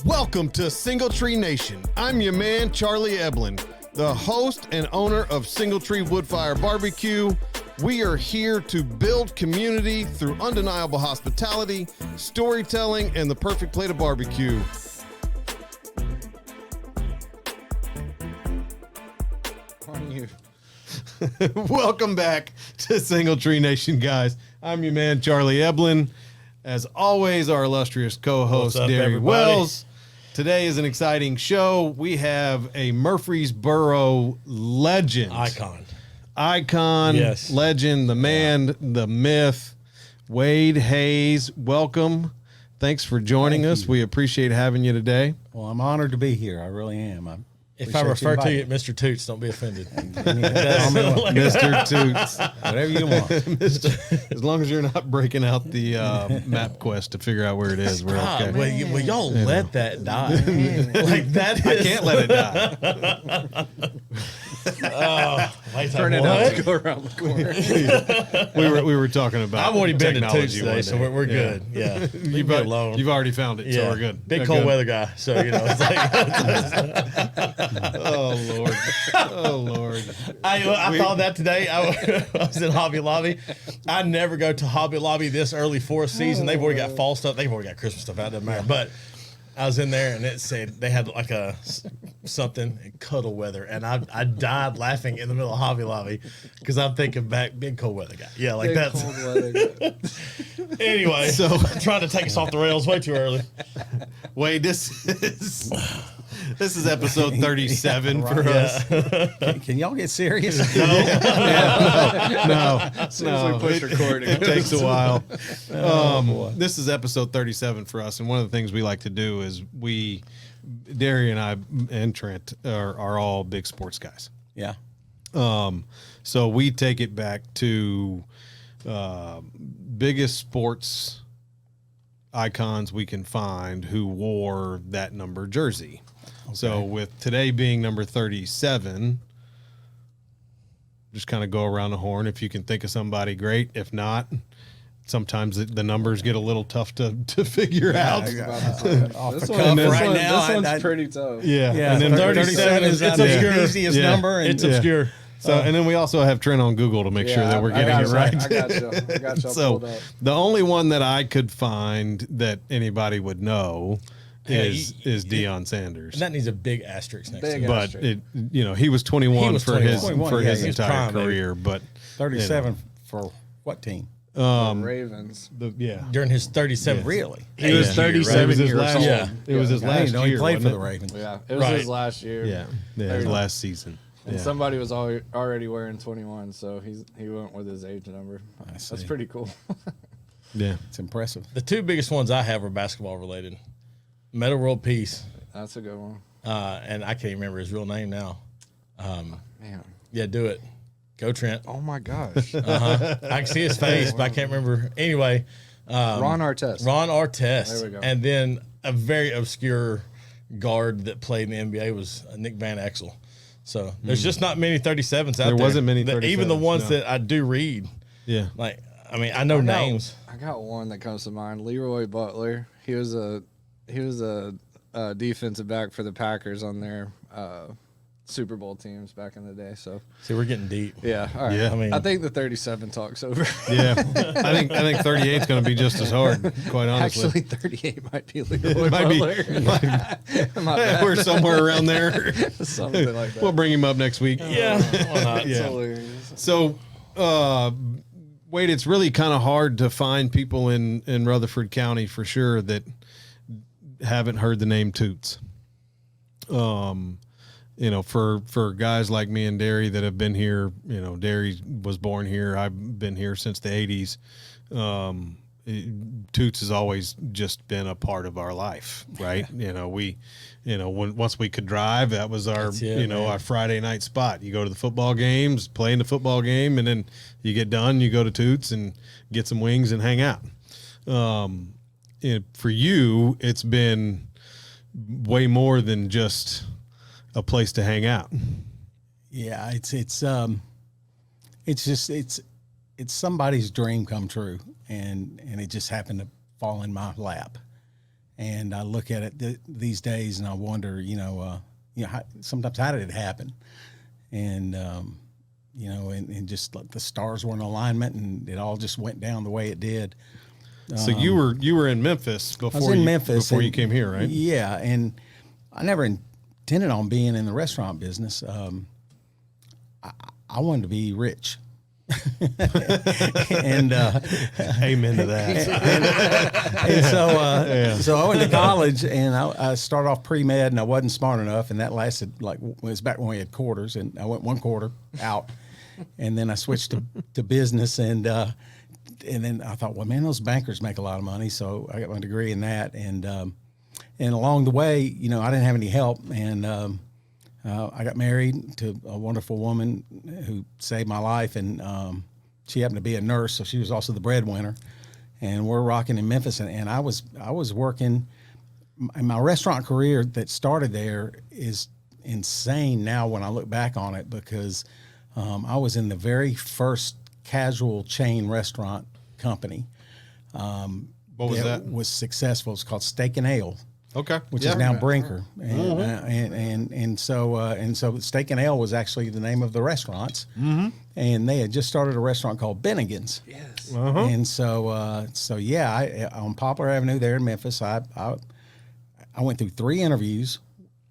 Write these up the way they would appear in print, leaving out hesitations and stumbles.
Welcome to Single Tree Nation. I'm your man, Charlie Eblin, the host and owner of Single Tree Woodfire Barbecue. We are here to build community through undeniable hospitality, storytelling, and the perfect plate of barbecue. On you. Welcome back to Single Tree Nation, guys. I'm your man, Charlie Eblin. As always, our illustrious co-host, Derry everybody? Wells. Today is an exciting show. We have a Murfreesboro legend. Icon, Yes. legend, the man, the myth, Wade Hayes. Welcome. Thanks for joining us. you. We appreciate having you today. Well, I'm honored to be here. I really am. If I refer to you as Mr. Toots, don't be offended. Mr. Toots. Whatever you want. As long as you're not breaking out the map quest to figure out where it is, we're okay. Will y'all let that die? Like that is... I can't let it die. Turn it up to go around the corner. We were talking about I've already been to technology Toots today, one so day. we're good. Yeah. Leave me alone. You've already found it, so we're good. Big We're cold good. weather guy, so you know it's like Oh Lord. Oh Lord. I thought that today. I was in Hobby Lobby. I never go to Hobby Lobby this early for a season. They've already got fall stuff. They've already got Christmas stuff out. Doesn't matter. But I was in there and it said they had like something cuddle weather, and I died laughing in the middle of Hobby Lobby because I'm thinking back, big cold weather guy. Yeah, like Big that's. cold weather. Anyway, so I'm trying to take us off the rails way too early. Wait, this is episode 37 for us. Can y'all get serious? No. As soon as we push recording, It takes a while. This is episode 37 for us, and one of the things we like to do is Derry and I and Trent are all big sports guys. Yeah. So we take it back to biggest sports icons we can find who wore that number jersey. Okay. So with today being number 37, just kind of go around the horn. If you can think of somebody, great. If not, sometimes the numbers get a little tough to figure out. Off This the one- cuff this right one- now. This one's pretty tough. Yeah. Yeah, And then 37 is it's the obscure. easiest Yeah. number. And It's obscure. So, and then we also have Trent on Google to make sure that we're getting it right. I got you. I got you So pulled up. the only one that I could find that anybody would know is Deion Sanders. And that needs a big asterisk next Big to it. But asterisk. he was 21 He was for 21. his 21, for yeah, his he was entire prime, baby. career. But 37 for what team? The Ravens. During his 37 Really? He was Yeah. 37 It was his years last- old. Yeah. It was his I last didn't know year. he played for the wasn't Ravens. Yeah, it was Right. his last year. it? Yeah, his last season. And Yeah. somebody was already wearing 21, so he went with his age number. see. That's pretty cool. Yeah. It's impressive. The two biggest ones I have are basketball related. Meta World Peace, That's a good one. and I can't remember his real name now. Man. Yeah, do it. Go Trent. Oh my gosh. I can see his face, but I can't remember. Anyway, Ron Artest. Ron Artest. There we go. And then a very obscure guard that played in the NBA was Nick Van Exel. So there's just not many 37s out there. There wasn't many Even the 37s, ones no. that I do read. Yeah. Like, I mean, I know names. I got one that comes to mind. Leroy Butler. He was a defensive back for the Packers on their Super Bowl teams back in the day. So See, we're getting deep. yeah, all right. Yeah. I mean, I think the 37 talk's over. Yeah. I think 38 is going to be just as hard, quite honestly. Actually, 38 might be Leroy might be- Butler. My Yeah, bad. we're somewhere around there. Something like that. We'll bring him up next week. yeah. Why not? That's yeah. hilarious. So, Wade, it's really kind of hard to find people in Rutherford County for sure that haven't heard the name Toots. For guys like me and Derry that have been here, Derry was born here. I've been here since the 80s. Toots has always just been a part of our life, right? Once we could drive, that was our, man. our Friday night spot. You go to the football games, play in the football game, and then you get done, you go to Toots and get some wings and hang out. For you, it's been way more than just a place to hang out. Yeah, it's somebody's dream come true, and it just happened to fall in my lap. And I look at it these days and I wonder, sometimes how did it happen? And, and just like the stars were in alignment and it all just went down the way it did. So you were in Memphis before before you came here, right? Yeah, and I never intended on being in the restaurant business. I wanted to be rich. And Amen to that. and so I went to college and I started off pre-med and I wasn't smart enough, and that lasted it was back when we had quarters, and I went one quarter out, and then I switched to business, and then I thought, well, man, those bankers make a lot of money, so I got my degree in that, and along the way, I didn't have any help, and I got married to a wonderful woman who saved my life, and she happened to be a nurse, so she was also the breadwinner. And we're rocking in Memphis, and I was working. My restaurant career that started there is insane now when I look back on it, because I was in the very first casual chain restaurant company. What was that? Was successful. It's called Steak and Ale. Okay. Which is now Brinker, and so Steak and Ale was actually the name of the restaurants, and they had just started a restaurant called Bennigan's. Yes. And so on Poplar Avenue there in Memphis, I went through 3 interviews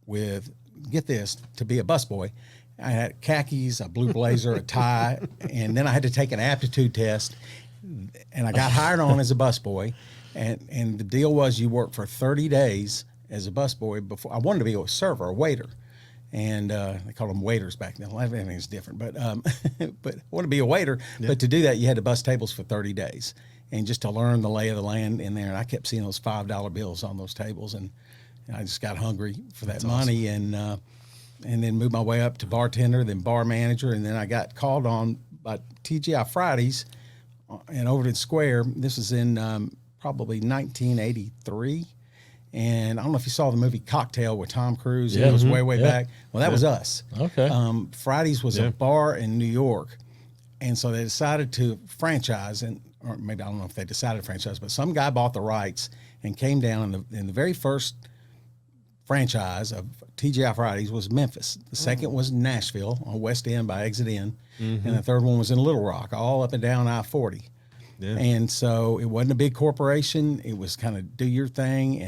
with, get this, to be a busboy. I had khakis, a blue blazer, a tie, and then I had to take an aptitude test, and I got hired on as a busboy. And the deal was you work for 30 days as a busboy before. I wanted to be a server, a waiter, and they called them waiters back then. Everything's different, but I wanted to be a waiter. Yeah. But to do that, you had to bus tables for 30 days, and just to learn the lay of the land in there. And I kept seeing those $5 bills on those tables, and I just got hungry for that money, and then moved my way up to bartender, then bar manager, and then I got called on by TGI Fridays in Overton Square. This was in probably 1983, and I don't know if you saw the movie Cocktail with Tom Cruise. It was way back. Well, that was us. Okay. Fridays was a bar in New York, and so they decided to franchise, or maybe I don't know if they decided to franchise, but some guy bought the rights and came down, in the very first franchise of TGI Fridays was Memphis. The second was Nashville on West End by Exit Inn, and the third one was in Little Rock, all up and down I-40. Yeah. And so it wasn't a big corporation. It was kind of do your thing.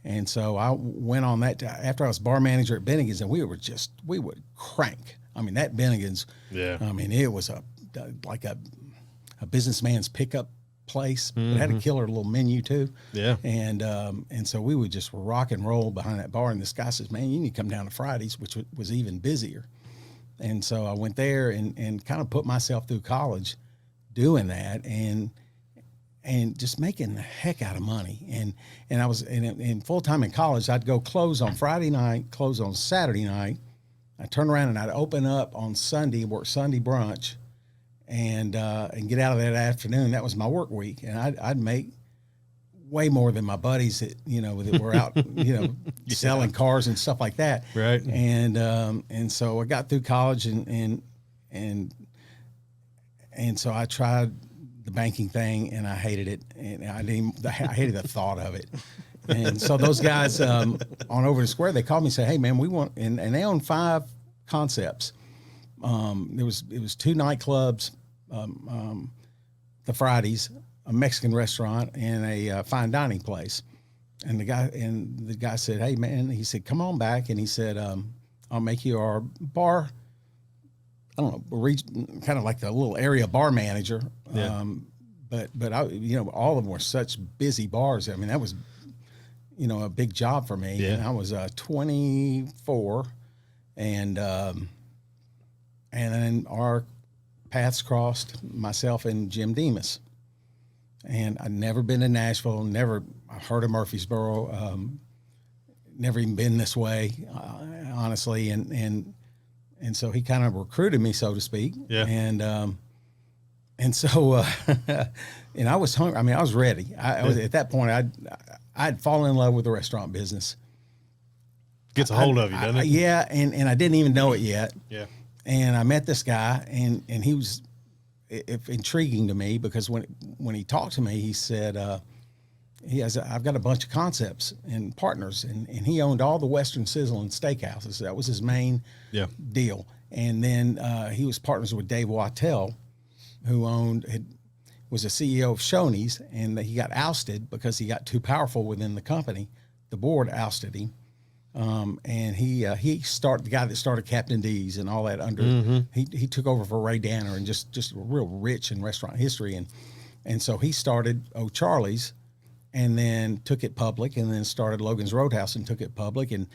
And so I went on that after I was bar manager at Bennigan's, and we would crank. I mean, that Bennigan's, it was like a businessman's pickup place. But it had a killer little menu too. Yeah. And so we would just rock and roll behind that bar. And this guy says, man, you need to come down to Fridays, which was even busier. And so I went there and kind of put myself through college doing that and just making the heck out of money. And I was in full time in college. I'd go close on Friday night, close on Saturday night. I'd turn around and I'd open up on Sunday, work Sunday brunch, and get out of that afternoon. That was my work week, and I'd make way more than my buddies that were out selling cars and stuff like that. Right. And so I got through college and so I tried the banking thing, and I hated it, and I hated the thought of it. And so those guys on Over the Square, they called me and said, "Hey man, we want," and they own 5 concepts. It was 2 nightclubs, the Fridays, a Mexican restaurant, and a fine dining place. And the guy said, "Hey man," he said, "come on back," and he said, "I'll make you our bar." I don't know, kind of like the little area bar manager. Yeah. But I, all of them were such busy bars. I mean, that was, a big job for me. Yeah. And I was 24, and then our paths crossed, myself and Jim Demas. And I'd never been to Nashville, I heard of Murfreesboro, never even been this way, honestly. And so he kind of recruited me, so to speak. Yeah. And so and I was hungry. I mean, I was ready. I was at that point. I'd fallen in love with the restaurant business. Gets a hold of you, doesn't it? Yeah, and I didn't even know it yet. Yeah. And I met this guy, and he was intriguing to me because when he talked to me, he said, I've got a bunch of concepts and partners, and he owned all the Western Sizzle and Steakhouses. That was his main deal. And then he was partners with Dave Wattell, who was a CEO of Shoney's, and he got ousted because he got too powerful within the company. The board ousted him. And he started, the guy that started Captain D's and all that under, he took over for Ray Danner, and just real rich in restaurant history. And so he started Charlie's, and then took it public, and then started Logan's Roadhouse and took it public. And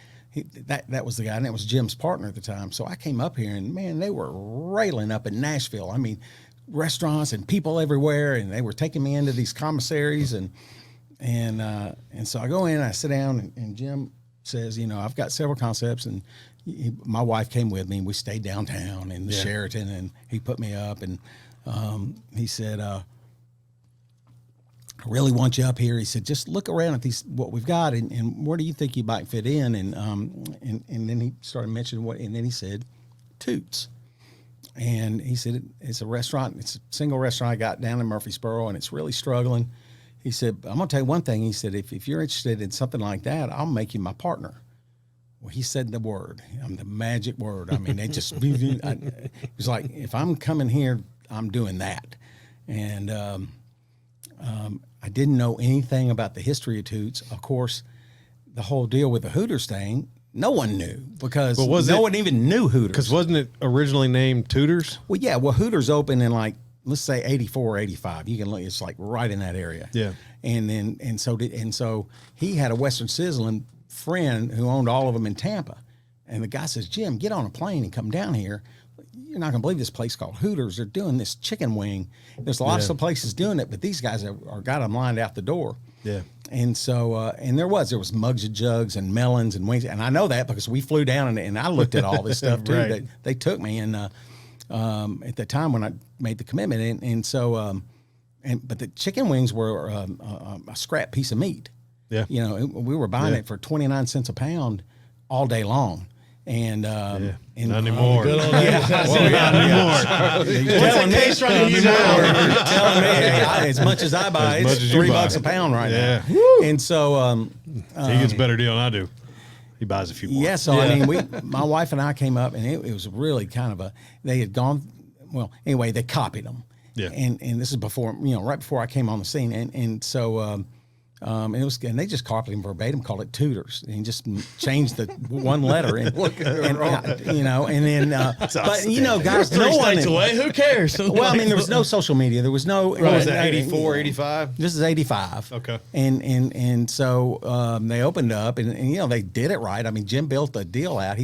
that was the guy, and that was Jim's partner at the time. So I came up here, and man, they were railing up in Nashville. I mean, restaurants and people everywhere, and they were taking me into these commissaries, and so I go in, I sit down, and Jim says, I've got several concepts, and my wife came with me, and we stayed downtown in the Sheraton, and he put me up, and he said, I really want you up here. He said, just look around at what we've got, and where do you think you might fit in? And then he started mentioning and then he said, Toots. And he said, it's a restaurant, it's a single restaurant I got down in Murfreesboro, and it's really struggling. He said, I'm going to tell you one thing. He said, if you're interested in something like that, I'll make you my partner. Well, he said the word, the magic word. I mean, they just, it was like, if I'm coming here, I'm doing that. And I didn't know anything about the history of Toots. Of course, the whole deal with the Hooters thing, no one knew, because no one even knew Hooters. Because wasn't it originally named Tooters? Well, yeah. Well, Hooters opened in let's say 84, 85. You can look, it's like right in that area. Yeah. And so he had a Western Sizzling friend who owned all of them in Tampa. And the guy says, Jim, get on a plane and come down here. You're not going to believe this place called Hooters. They're doing this chicken wing. There's lots of places doing it, but these guys are got them lined out the door. Yeah. And so, and there was Mugs and Jugs and Melons and Wings. And I know that because we flew down and I looked at all this stuff too. Right. They took me, and at the time when I made the commitment. And so, but the chicken wings were a scrap piece of meat. Yeah. We were buying it for 29 cents a pound all day long. And not anymore. Not anymore. Telling me, as much as I buy, it's $3 a pound right now. And so he gets a better deal than I do. He buys a few more. Yeah. So I mean, my wife and I came up, and it was really kind of they had gone. Well, anyway, they copied them. Yeah. And this is before, right before I came on the scene, and so. And they just copied him verbatim, called it Tooters, and just changed the one letter. And then, guys, no one away. Who cares? Well, I mean, there was no social media. There was no. Right. Was that 84, 85? This is 85. Okay. And so they opened up, and they did it right. I mean, Jim built the deal out.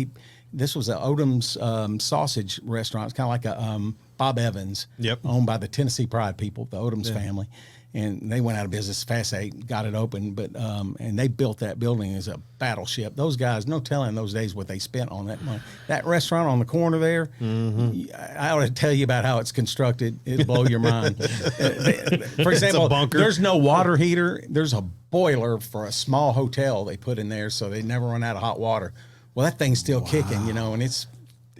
This was an Odom's sausage restaurant. It's kind of like a Bob Evans, owned by the Tennessee Pride people, the Odom's family. And they went out of business fast. They got it open, but and they built that building as a battleship. Those guys, no telling those days what they spent on that money. That restaurant on the corner there, I ought to tell you about how it's constructed. It'll blow your mind. For example, there's no water heater. There's a boiler for a small hotel they put in there, so they never run out of hot water. Well, that thing's still kicking, and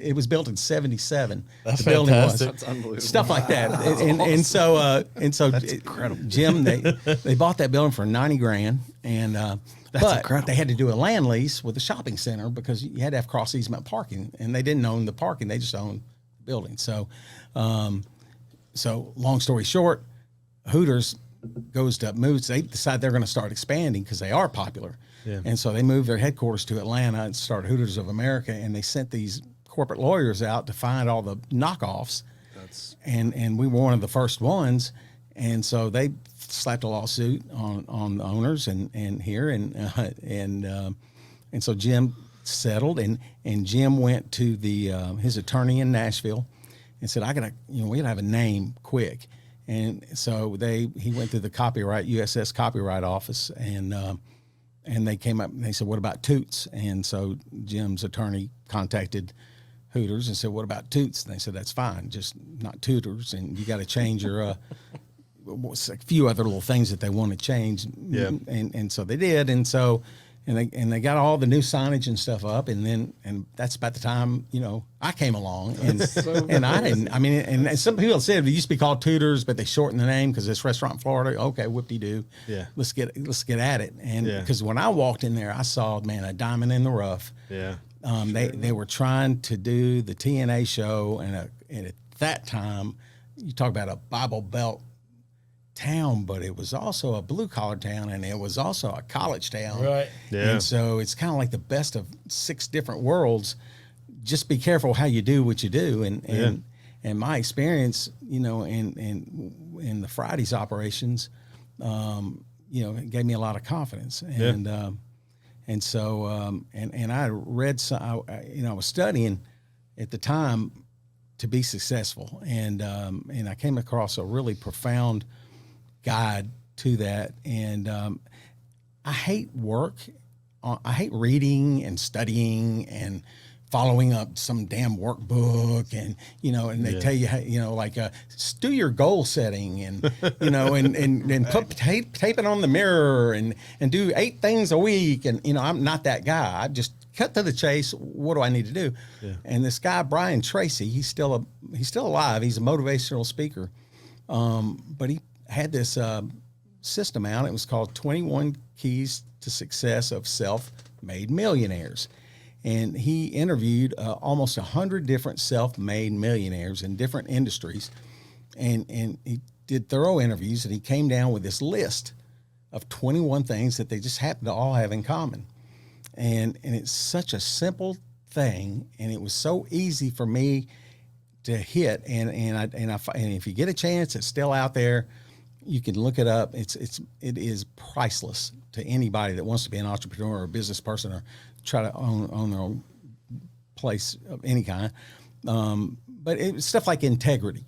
it was built in 77. That's the building fantastic. was. That's unbelievable. Stuff like that. And so That's incredible. Jim, they bought that building for $90,000, and but incredible. They had to do a land lease with the shopping center because you had to have cross easement parking, and they didn't own the parking; they just owned the building. So, so long story short, Hooters moves. They decide they're going to start expanding because they are popular, and so they moved their headquarters to Atlanta and started Hooters of America, and they sent these corporate lawyers out to find all the knockoffs, and we were one of the first ones, and so they slapped a lawsuit on the owners and so Jim settled, and Jim went to his attorney in Nashville and said, we gotta have a name quick, and so he went to the USS copyright office, and they came up and they said, what about Toots? And so Jim's attorney contacted Hooters and said, what about Toots? And they said, that's fine, just not Tooters, and you got to change your a few other little things that they want to change. And so they did, and so and they got all the new signage and stuff up, and that's about the time I came along, and and I didn't. I mean, and some people said it used to be called Tutors, but they shortened the name because this restaurant in Florida. Okay, whoop-de-doo. Yeah. Let's get at it. And because when I walked in there, I saw, man, a diamond in the rough. Yeah. They were trying to do the TNA show, and at that time, you talk about a Bible Belt town, but it was also a blue collar town, and it was also a college town. Right. Yeah. And so it's kind of like the best of 6 different worlds. Just be careful how you do what you do. And my experience, in the Fridays operations, it gave me a lot of confidence. And and I read some, I was studying at the time to be successful. And I came across a really profound guide to that. And I hate work. I hate reading and studying and following up some damn workbook, and they tell you how, do your goal setting, and and put tape it on the mirror, and do 8 things a week, and I'm not that guy. I just cut to the chase. What do I need to do? Yeah. And this guy Brian Tracy, he's still alive. He's a motivational speaker, but he had this system out. It was called 21 Keys to Success of Self-Made Millionaires. And he interviewed almost 100 different self-made millionaires in different industries. And he did thorough interviews, and he came down with this list of 21 things that they just happen to all have in common. And it's such a simple thing, and it was so easy for me to hit. And if you get a chance, it's still out there. You can look it up. It is priceless to anybody that wants to be an entrepreneur or a business person or try to own their own place of any kind. But it's stuff like integrity.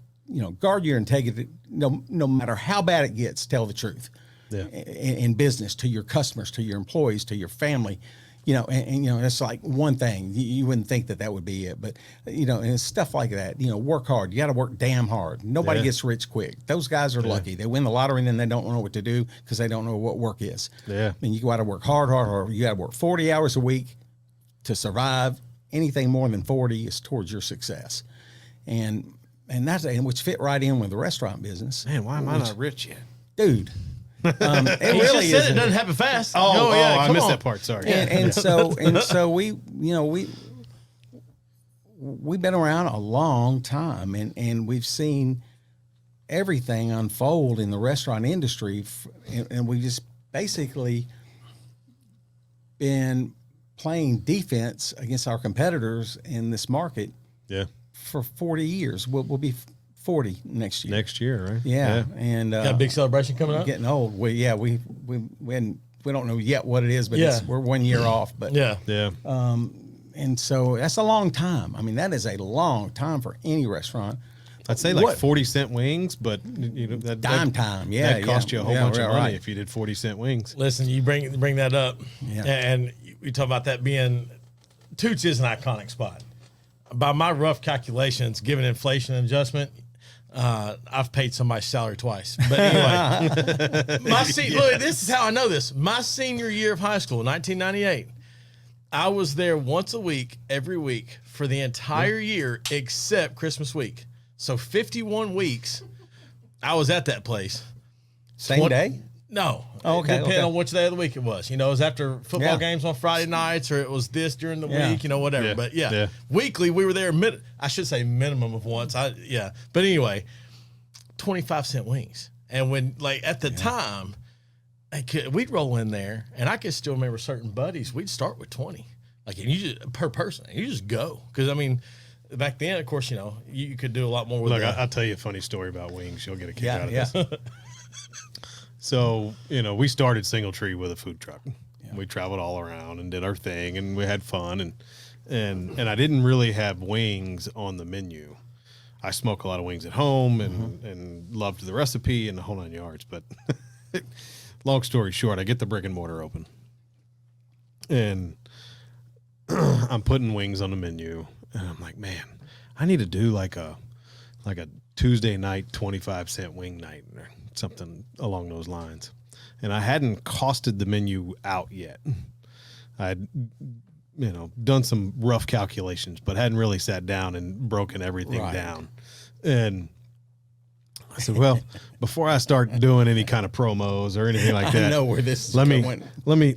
Guard your integrity. No matter how bad it gets, tell the truth. Yeah. In business, to your customers, to your employees, to your family. It's like one thing. You wouldn't think that would be it, but and it's stuff like that. Work hard. You got to work damn hard. Nobody gets rich quick. Those guys are lucky. They win the lottery and then they don't know what to do because they don't know what work is. Yeah. And you got to work hard. You got to work 40 hours a week to survive. Anything more than 40 is towards your success, and which fit right in with the restaurant business. Man, why am I not rich yet, dude? It really is. It doesn't happen fast. I missed that part. Sorry. And so we've been around a long time, and we've seen everything unfold in the restaurant industry, and we just basically been playing defense against our competitors in this market. Yeah. For 40 years. We'll be 40 next year. Next year, right? Yeah. And got a big celebration coming up. Getting old. We don't know yet what it is, but we're 1 year off. But yeah. And so that's a long time. I mean, that is a long time for any restaurant. I'd say 40-cent wings, but that time. Yeah, that cost you a whole bunch of money if you did 40-cent wings. Listen, you bring that up, and we talk about that being Toots is an iconic spot. By my rough calculations, given inflation adjustment, I've paid somebody's salary twice. But anyway, look, this is how I know this. My senior year of high school, 1998, I was there once a week, every week, for the entire year except Christmas week. So 51 weeks, I was at that place. Same day? No. Oh, okay. Depending on which day of the week it was. It was after football games on Friday nights, or it was this during the week, whatever. Yeah. But weekly we were there. I should say minimum of once. But anyway, 25-cent wings. And when at the time, we'd roll in there, and I can still remember certain buddies. We'd start with 20, and you just per person. And you just go because back then, of course, you could do a lot more with. Look, I'll tell you a funny story about wings. You'll get a kick out of this. So, we started Single Tree with a food truck. Yeah. We traveled all around and did our thing, and we had fun. And I didn't really have wings on the menu. I smoke a lot of wings at home and loved the recipe and the whole 9 yards. But long story short, I get the brick and mortar open, and I'm putting wings on the menu, and I'm like, man, I need to do like a Tuesday night 25-cent wing night or something along those lines. And I hadn't costed the menu out yet. I'd, done some rough calculations, but hadn't really sat down and broken everything down. And I said, well, before I start doing any kind of promos or anything like that, I know where this is let going.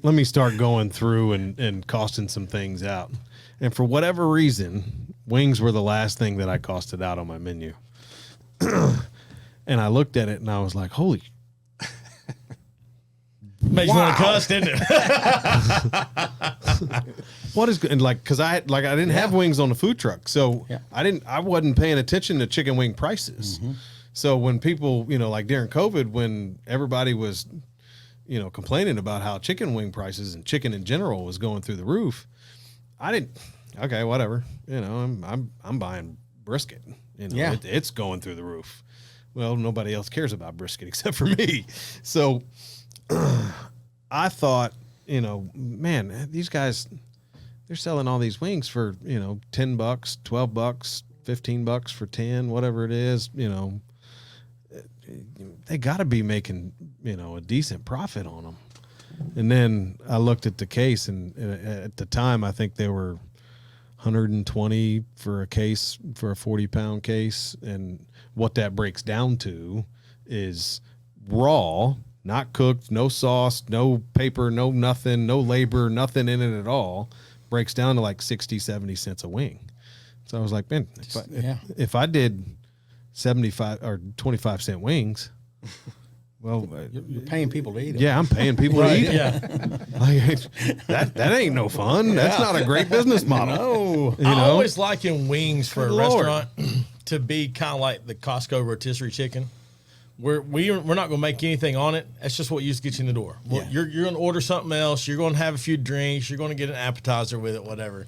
me start going through and costing some things out. And for whatever reason, wings were the last thing that I costed out on my menu. And I looked at it and I was like, holy. Makes you want to cuss, didn't it? What is good? And because I didn't have wings on the food truck, so I wasn't paying attention to chicken wing prices. So when people, like during COVID, when everybody was, complaining about how chicken wing prices and chicken in general was going through the roof, I didn't. Okay, whatever. I'm buying brisket. It's going through the roof. Well, nobody else cares about brisket except for me. So I thought, man, these guys, they're selling all these wings for, $10, $12, $15 for 10, whatever it is, they got to be making, a decent profit on them. And then I looked at the case, and at the time, I think they were $120 for a case, for a 40-pound case. And what that breaks down to is raw, not cooked, no sauce, no paper, no nothing, no labor, nothing in it at all, breaks down to like 60, 70 cents a wing. So I was like, man, if I did 75 or 25-cent wings, well, you're paying people to eat them. Yeah, I'm paying people to eat them. That ain't no fun. That's not a great business model. No. I always liken wings for a restaurant to be kind of like the Costco rotisserie chicken. We're not going to make anything on it. That's just what used to get you in the door. Well, you're going to order something else. You're going to have a few drinks. You're going to get an appetizer with it, whatever.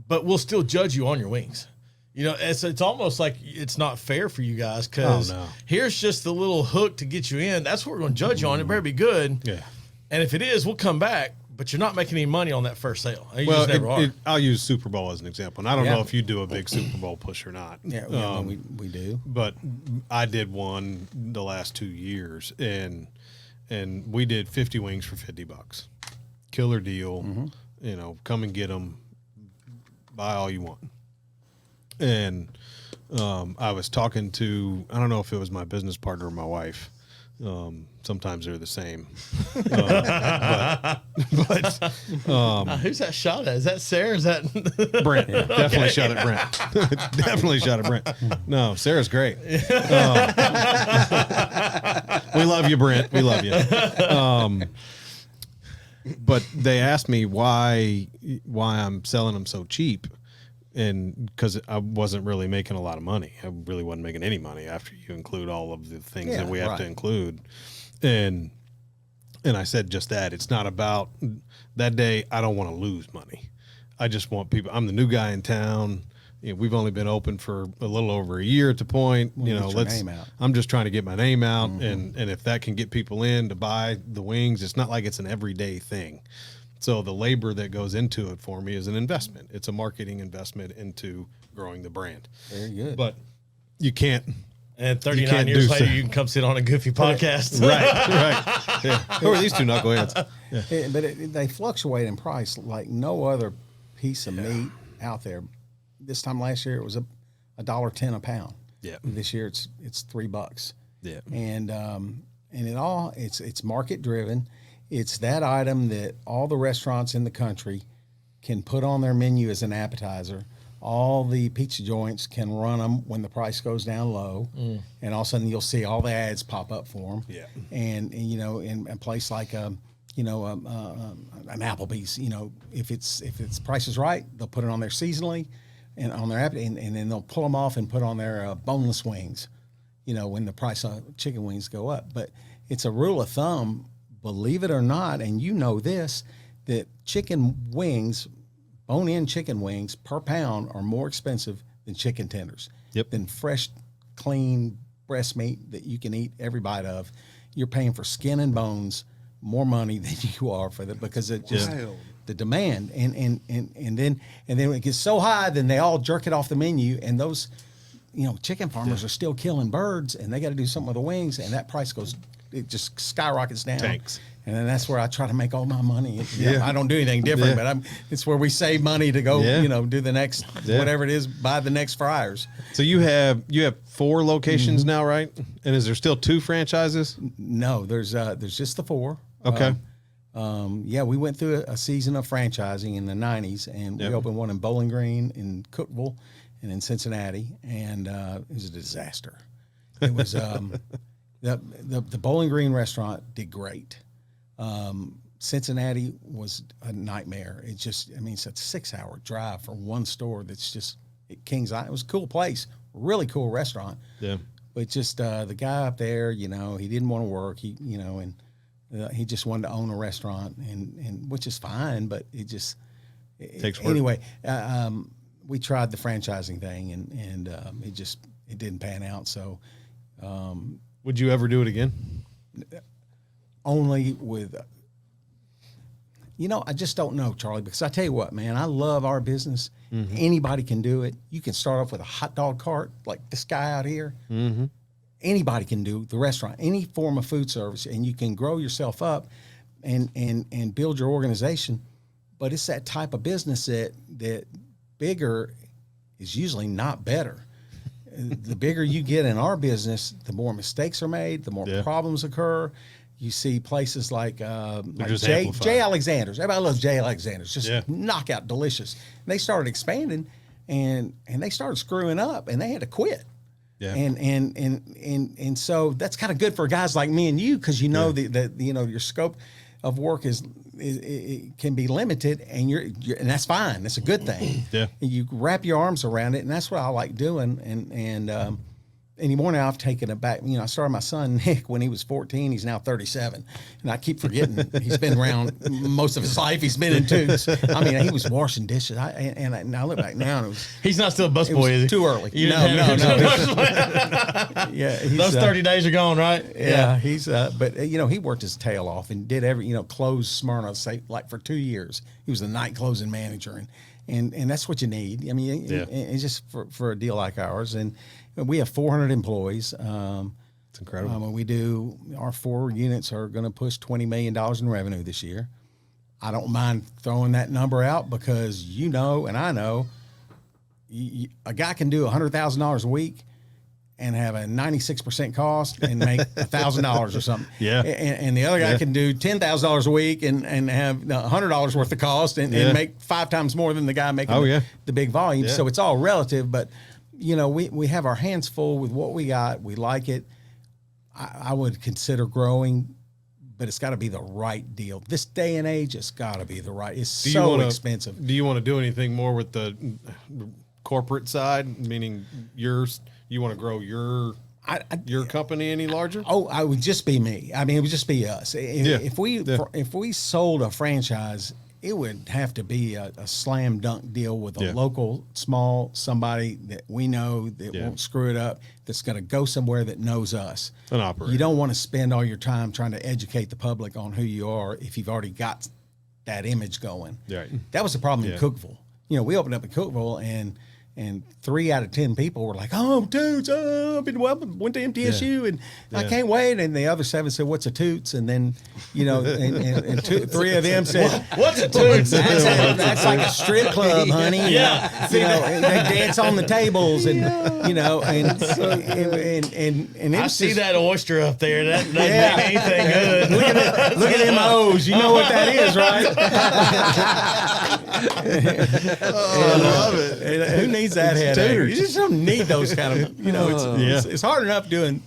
But we'll still judge you on your wings. It's almost like it's not fair for you guys because here's just the little hook to get you in. That's what we're going to judge you on. It better be good. Yeah. And if it is, we'll come back. But you're not making any money on that first sale. You just never are. I'll use Super Bowl as an example. And I don't know if you do a big Super Bowl push or not. Yeah, we do. But I did one the last 2 years, and we did 50 wings for $50. Killer deal. Come and get them. Buy all you want. And I was talking to, I don't know if it was my business partner or my wife. Sometimes they're the same. Who's that shot at? Is that Sarah? Is that Brent? Definitely shot at Brent. Definitely shot at Brent. No, Sarah's great. We love you, Brent. We love you. But they asked me why I'm selling them so cheap. And because I wasn't really making a lot of money. I really wasn't making any money after you include all of the things that we have to include. And I said just that. It's not about that day. I don't want to lose money. I just want people. I'm the new guy in town. We've only been open for a little over a year at the point. I'm just trying to get my name out. And if that can get people in to buy the wings, it's not like it's an everyday thing. So the labor that goes into it for me is an investment. It's a marketing investment into growing the brand. Very good. But you can't. And 39 years later, you can come sit on a Goofy podcast. Right. Yeah. Who are these two knuckleheads? Yeah. But they fluctuate in price like no other piece of meat out there. This time last year, it was $1.10 a pound. Yeah. This year, it's $3. Yeah. And it's market driven. It's that item that all the restaurants in the country can put on their menu as an appetizer. All the pizza joints can run them when the price goes down low, and all of a sudden you'll see all the ads pop up for them. Yeah, and in a place like an Applebee's, if its price is right, they'll put it on there seasonally, and on their app, and then they'll pull them off and put on their boneless wings. When the price of chicken wings go up, but it's a rule of thumb. Believe it or not, and this, that chicken wings, bone-in chicken wings per pound are more expensive than chicken tenders. Yep. Than fresh, clean breast meat that you can eat every bite of. You're paying for skin and bones more money than you are for that because it just the demand and then it gets so high, then they all jerk it off the menu, and those chicken farmers are still killing birds, and they got to do something with the wings, and that price goes. It just skyrockets down. Tanks. And then that's where I try to make all my money. Yeah. I don't do anything different, Yeah. but it's where we save money to go, Yeah. do the next, whatever it is, buy the next fryers. So you have 4 locations now, right? And is there still 2 franchises? No, there's just the 4. Okay. We went through a season of franchising in the 90s, and we opened one in Bowling Green, in Cookeville, and in Cincinnati, and it was a disaster. It was the Bowling Green restaurant did great. Cincinnati was a nightmare. It's a 6-hour drive for one store that's just at Kings Island. It was a cool place, really cool restaurant. Yeah. But just the guy up there, he didn't want to work. He just wanted to own a restaurant, and which is fine, but it Takes work. anyway. We tried the franchising thing, and it didn't pan out. So Would you ever do it again? only with, I just don't know, Charlie, because I tell you what, man, I love our business. Mm-hmm. Anybody can do it. You can start off with a hot dog cart like this guy out here. Mm-hmm. Anybody can do the restaurant, any form of food service, and you can grow yourself up and build your organization. But it's that type of business that bigger is usually not better. The bigger you get in our business, the more mistakes are made, the more problems occur. You see places like just J. amplified. Alexander's. Everybody loves J. Alexander's. Just knockout delicious. And they started expanding, and they started screwing up, and they had to quit. Yeah. And so that's kind of good for guys like me and you, because that your scope of work it can be limited, and and that's fine. That's a good thing. Yeah. And you wrap your arms around it, and that's what I like doing. And anymore now, I've taken it back. I started my son Nick when he was 14. He's now 37, and I keep forgetting he's been around most of his life. He's been in Toots. He was washing dishes. And I look back now, and He's not still a it busboy, was is he? too early. You No. yeah, those 30 days are gone, right? Yeah, he's but he worked his tail off and did closed Smyrna, say, like for 2 years. He was the night closing manager, and that's what you need. It's just for a deal like ours, and we have 400 employees. It's incredible. We do, our 4 units are going to push $20 million in revenue this year. I don't mind throwing that number out because and I know a guy can do $100,000 a week and have a 96% cost and make $1,000 or something. Yeah. And the other guy can do $10,000 a week and have $100 worth of cost and make 5 times more than the guy making the big volume. Yeah. So it's all relative, but we have our hands full with what we got. We like it. I would consider growing, but it's got to be the right deal. This day and age, it's got to be the right. It's expensive. Do you want to do anything more with the corporate side? Meaning you want to grow your company any larger? Oh, I would just be me. It would just be us. If we sold a franchise, it would have to be a slam dunk deal with a local small somebody that we know that won't screw it up, that's going to go somewhere that knows us. An operator. You don't want to spend all your time trying to educate the public on who you are if you've already got that image going. Right. That was the problem in Cookeville. We opened up in Cookeville, and 3 out of 10 people were like, "Oh, Toots! Went to MTSU, and I can't wait." And the other 7 said, "What's a Toots?" And then, and 3 of them said, What's a Toots? That's like a strip club, honey. Yeah. And they dance on the tables, and and so and it I was see just, that oyster up there. That doesn't make anything good. Look at them O's. You know what that is, right? I love it. And who needs that headache? You just don't need those kind of, it's hard enough doing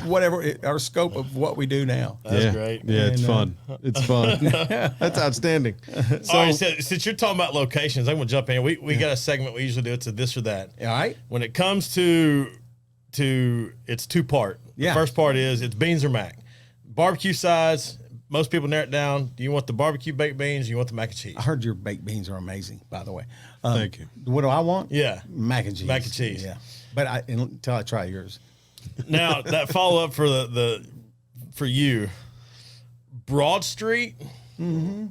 whatever our scope of what we do now. That's great. Yeah, it's fun. It's fun. That's outstanding. So, all right, since you're talking about locations, I'm going to jump in. We got a segment we usually do. It's a this or that. All right. When it comes to it's 2-part. Yeah. The first part is it's beans or mac. Barbecue size, most people narrow it down. Do you want the barbecue baked beans? Or you want the mac and cheese? I heard your baked beans are amazing, by the way. Thank you. What do I want? Yeah. Mac and cheese. Mac and cheese. Yeah. But until I try yours. Now that follow up for you, Broad Street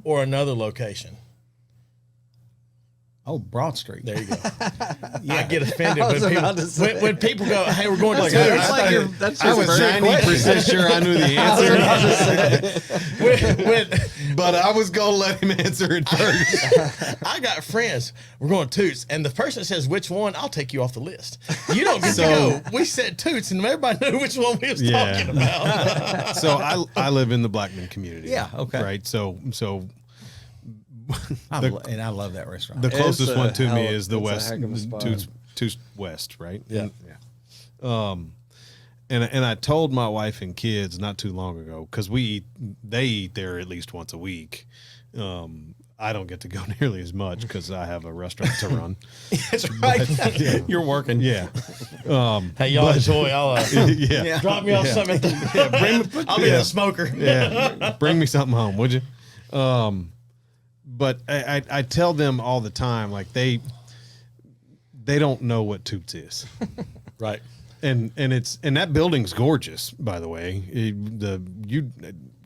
or another location? Oh, Broad Street. There you go. I get offended I was when about to people, say. when people go, "Hey, we're going to Like, Toots." it's like your, that's I your was first 90% sure I knew the answer, when but I was gonna let him answer it first. I got friends, we're going to Toots, and the person says which one, I'll take you off the list. You don't get So- to go. We said Toots, and everybody knew which one we was Yeah. talking about. So I live in the Blackman community. Yeah, okay. Right. So And I love that restaurant. the closest It's one a to me hell- is the it's a West, heck of a spot. Toots West, right? Yeah. And I told my wife and kids not too long ago, because they eat there at least once a week. I don't get to go nearly as much because I have a restaurant to run. That's right. You're working. Yeah. Hey, y'all enjoy. I'll Yeah. drop me off something. At the, I'll be the smoker. Yeah. Bring me something home, would you? But I tell them all the time, like they don't know what Toots is. Right. And that building's gorgeous, by the way.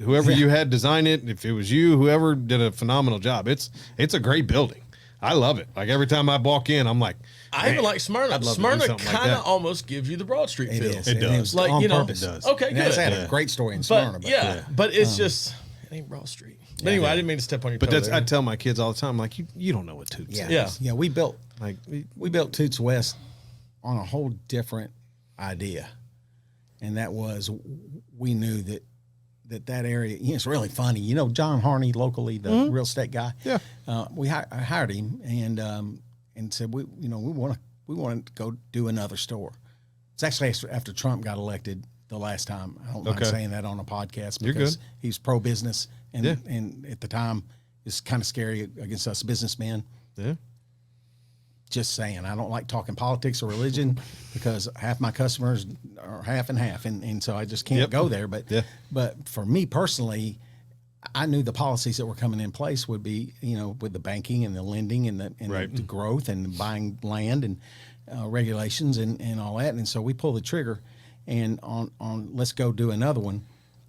Whoever you had design it, if it was you, whoever did a phenomenal job. It's a great building. I love it. Like every time I walk in, I'm like, I even like Smyrna. I'd love to do Smyrna something like kind of that. almost gives you the Broad Street It feel. is. It And does. was Like, on you know, purpose. It does. Okay, And it's good. had a great story in Smyrna. But yeah, but it's just it ain't Broad Street. But anyway, I didn't mean to step on your toe. but that's there. I tell my kids all the time, like you don't know what Toots Yeah. is. Yeah. Yeah. We built Like Toots West on a whole different idea. And that was, we knew that area, it's really funny. You know, John Harney, locally, the real estate guy. Yeah. I hired him and said, we want to go do another store. It's actually after Trump got elected the last time. I don't mind Okay. saying that on a podcast You're because good. he's pro-business. And, Yeah. and at the time, it's kind of scary against us businessmen. yeah. Just saying, I don't like talking politics or religion because half my customers are half and half, and so I just can't Yep. go there. But Yeah. but for me personally, I knew the policies that were coming in place would be, with the banking and the lending and Right. the growth and buying land and regulations and all that. And so we pulled the trigger and on let's go do another one.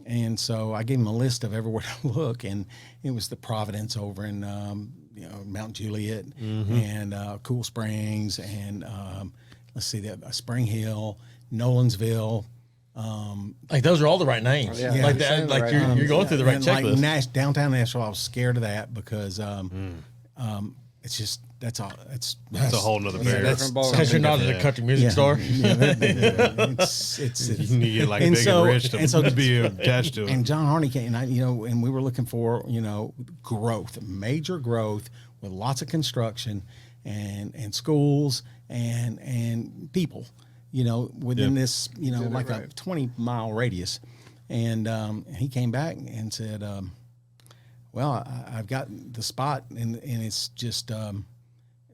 And so I gave him a list of everywhere to look, and it was the Providence over in Mount Juliet and Cool Springs and let's see that Spring Hill, Nolansville. like those are all the right names. Yeah. Like You're that. saying the Like right you're names. going through the right And checklist. like downtown Nashville, I was scared of that because it's just that's all. That's a whole nother Yeah, barrier. that's Different ballgame. Because you're not at Yeah. a country music store. it's You need to get like And big so- and rich to and so- be attached to it. And John Harney came, and we were looking for, growth, major growth with lots of construction and schools and people, within Yeah. this, like a 20-mile radius. And he came back and said, well, I've got the spot and it's just,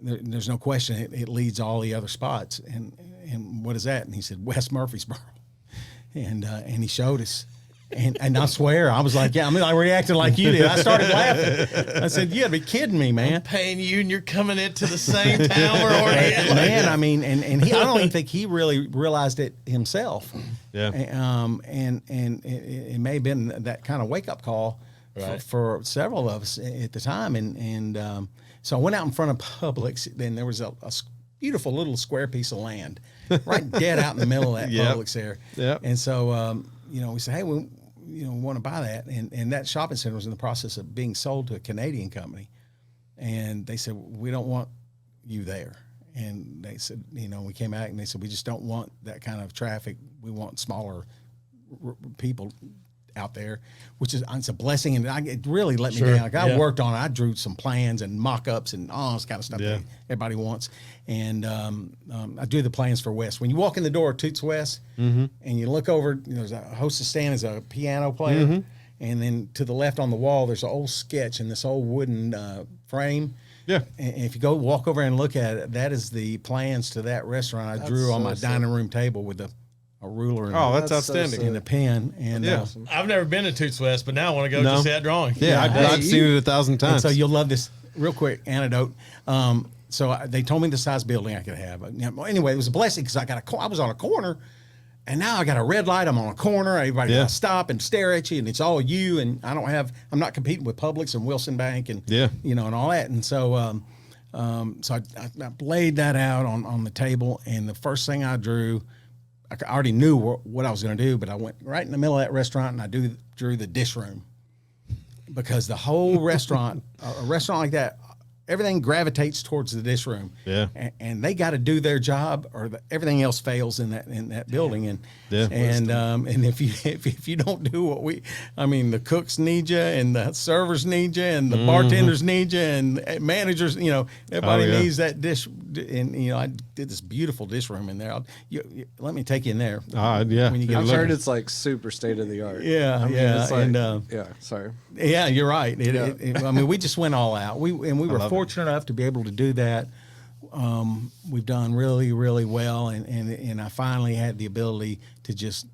there's no question it leads all the other spots. And what is that? And he said, West Murfreesboro. And he showed us. And I swear, I was like, I reacted like you did. I started laughing. I said, you gotta be kidding me, man. Paying you and you're coming into the same town we're already at. Man, I mean, and he, I don't even think he really realized it himself. Yeah. And it may have been that kind of wake up call Right. for several of us at the time. And so I went out in front of Publix. Then there was a beautiful little square piece of land right dead out in the middle of that Yep. Publix there. Yep. And so, we said, hey, we want to buy that. And that shopping center was in the process of being sold to a Canadian company. And they said, we don't want you there. And they said, we came back and they said, we just don't want that kind of traffic. We want smaller people out there, which is, it's a blessing. And it really let me Sure, down. Like I yeah. worked on it. I drew some plans and mock-ups and all this kind of stuff Yeah. that everybody wants. And I do the plans for West. When you walk in the door of Toots West and you look over, there's a hostess stand is a piano player. And then to the left on the wall, there's an old sketch in this old wooden frame. Yeah. And if you go walk over and look at it, that is the plans to that restaurant I drew That's on so my sick. dining room table with a ruler and, Oh, that's That's so outstanding. sick. and a pen. And, Yeah. I've never been to Toots West, but now I want to go No. just see that drawing. Yeah, I've seen it 1,000 and times. so you'll love this real quick anecdote. They told me the size building I could have. Well, anyway, it was a blessing because I was on a corner, and now I got a red light. I'm on a corner. Everybody Yeah. got to stop and stare at you, and it's all you. And I'm not competing with Publix and Wilson Bank and Yeah. and all that. And so So I laid that out on the table, and the first thing I drew, I already knew what I was going to do, but I went right in the middle of that restaurant and I drew the dish room, because the whole restaurant, a restaurant like that, everything gravitates towards the dish room. Yeah. And they got to do their job, or everything else fails in that building. And and if you don't do the cooks need you, and the servers need you, and the bartenders need you, and managers, everybody needs that dish. And I did this beautiful dish room in there. Let me take you in there. Yeah. When you I've heard it's like super state of the art. Yeah, It's like, and sorry. yeah, you're right. We just went all out. We were fortunate enough to be able to do that. We've done really, really well, and I finally had the ability to just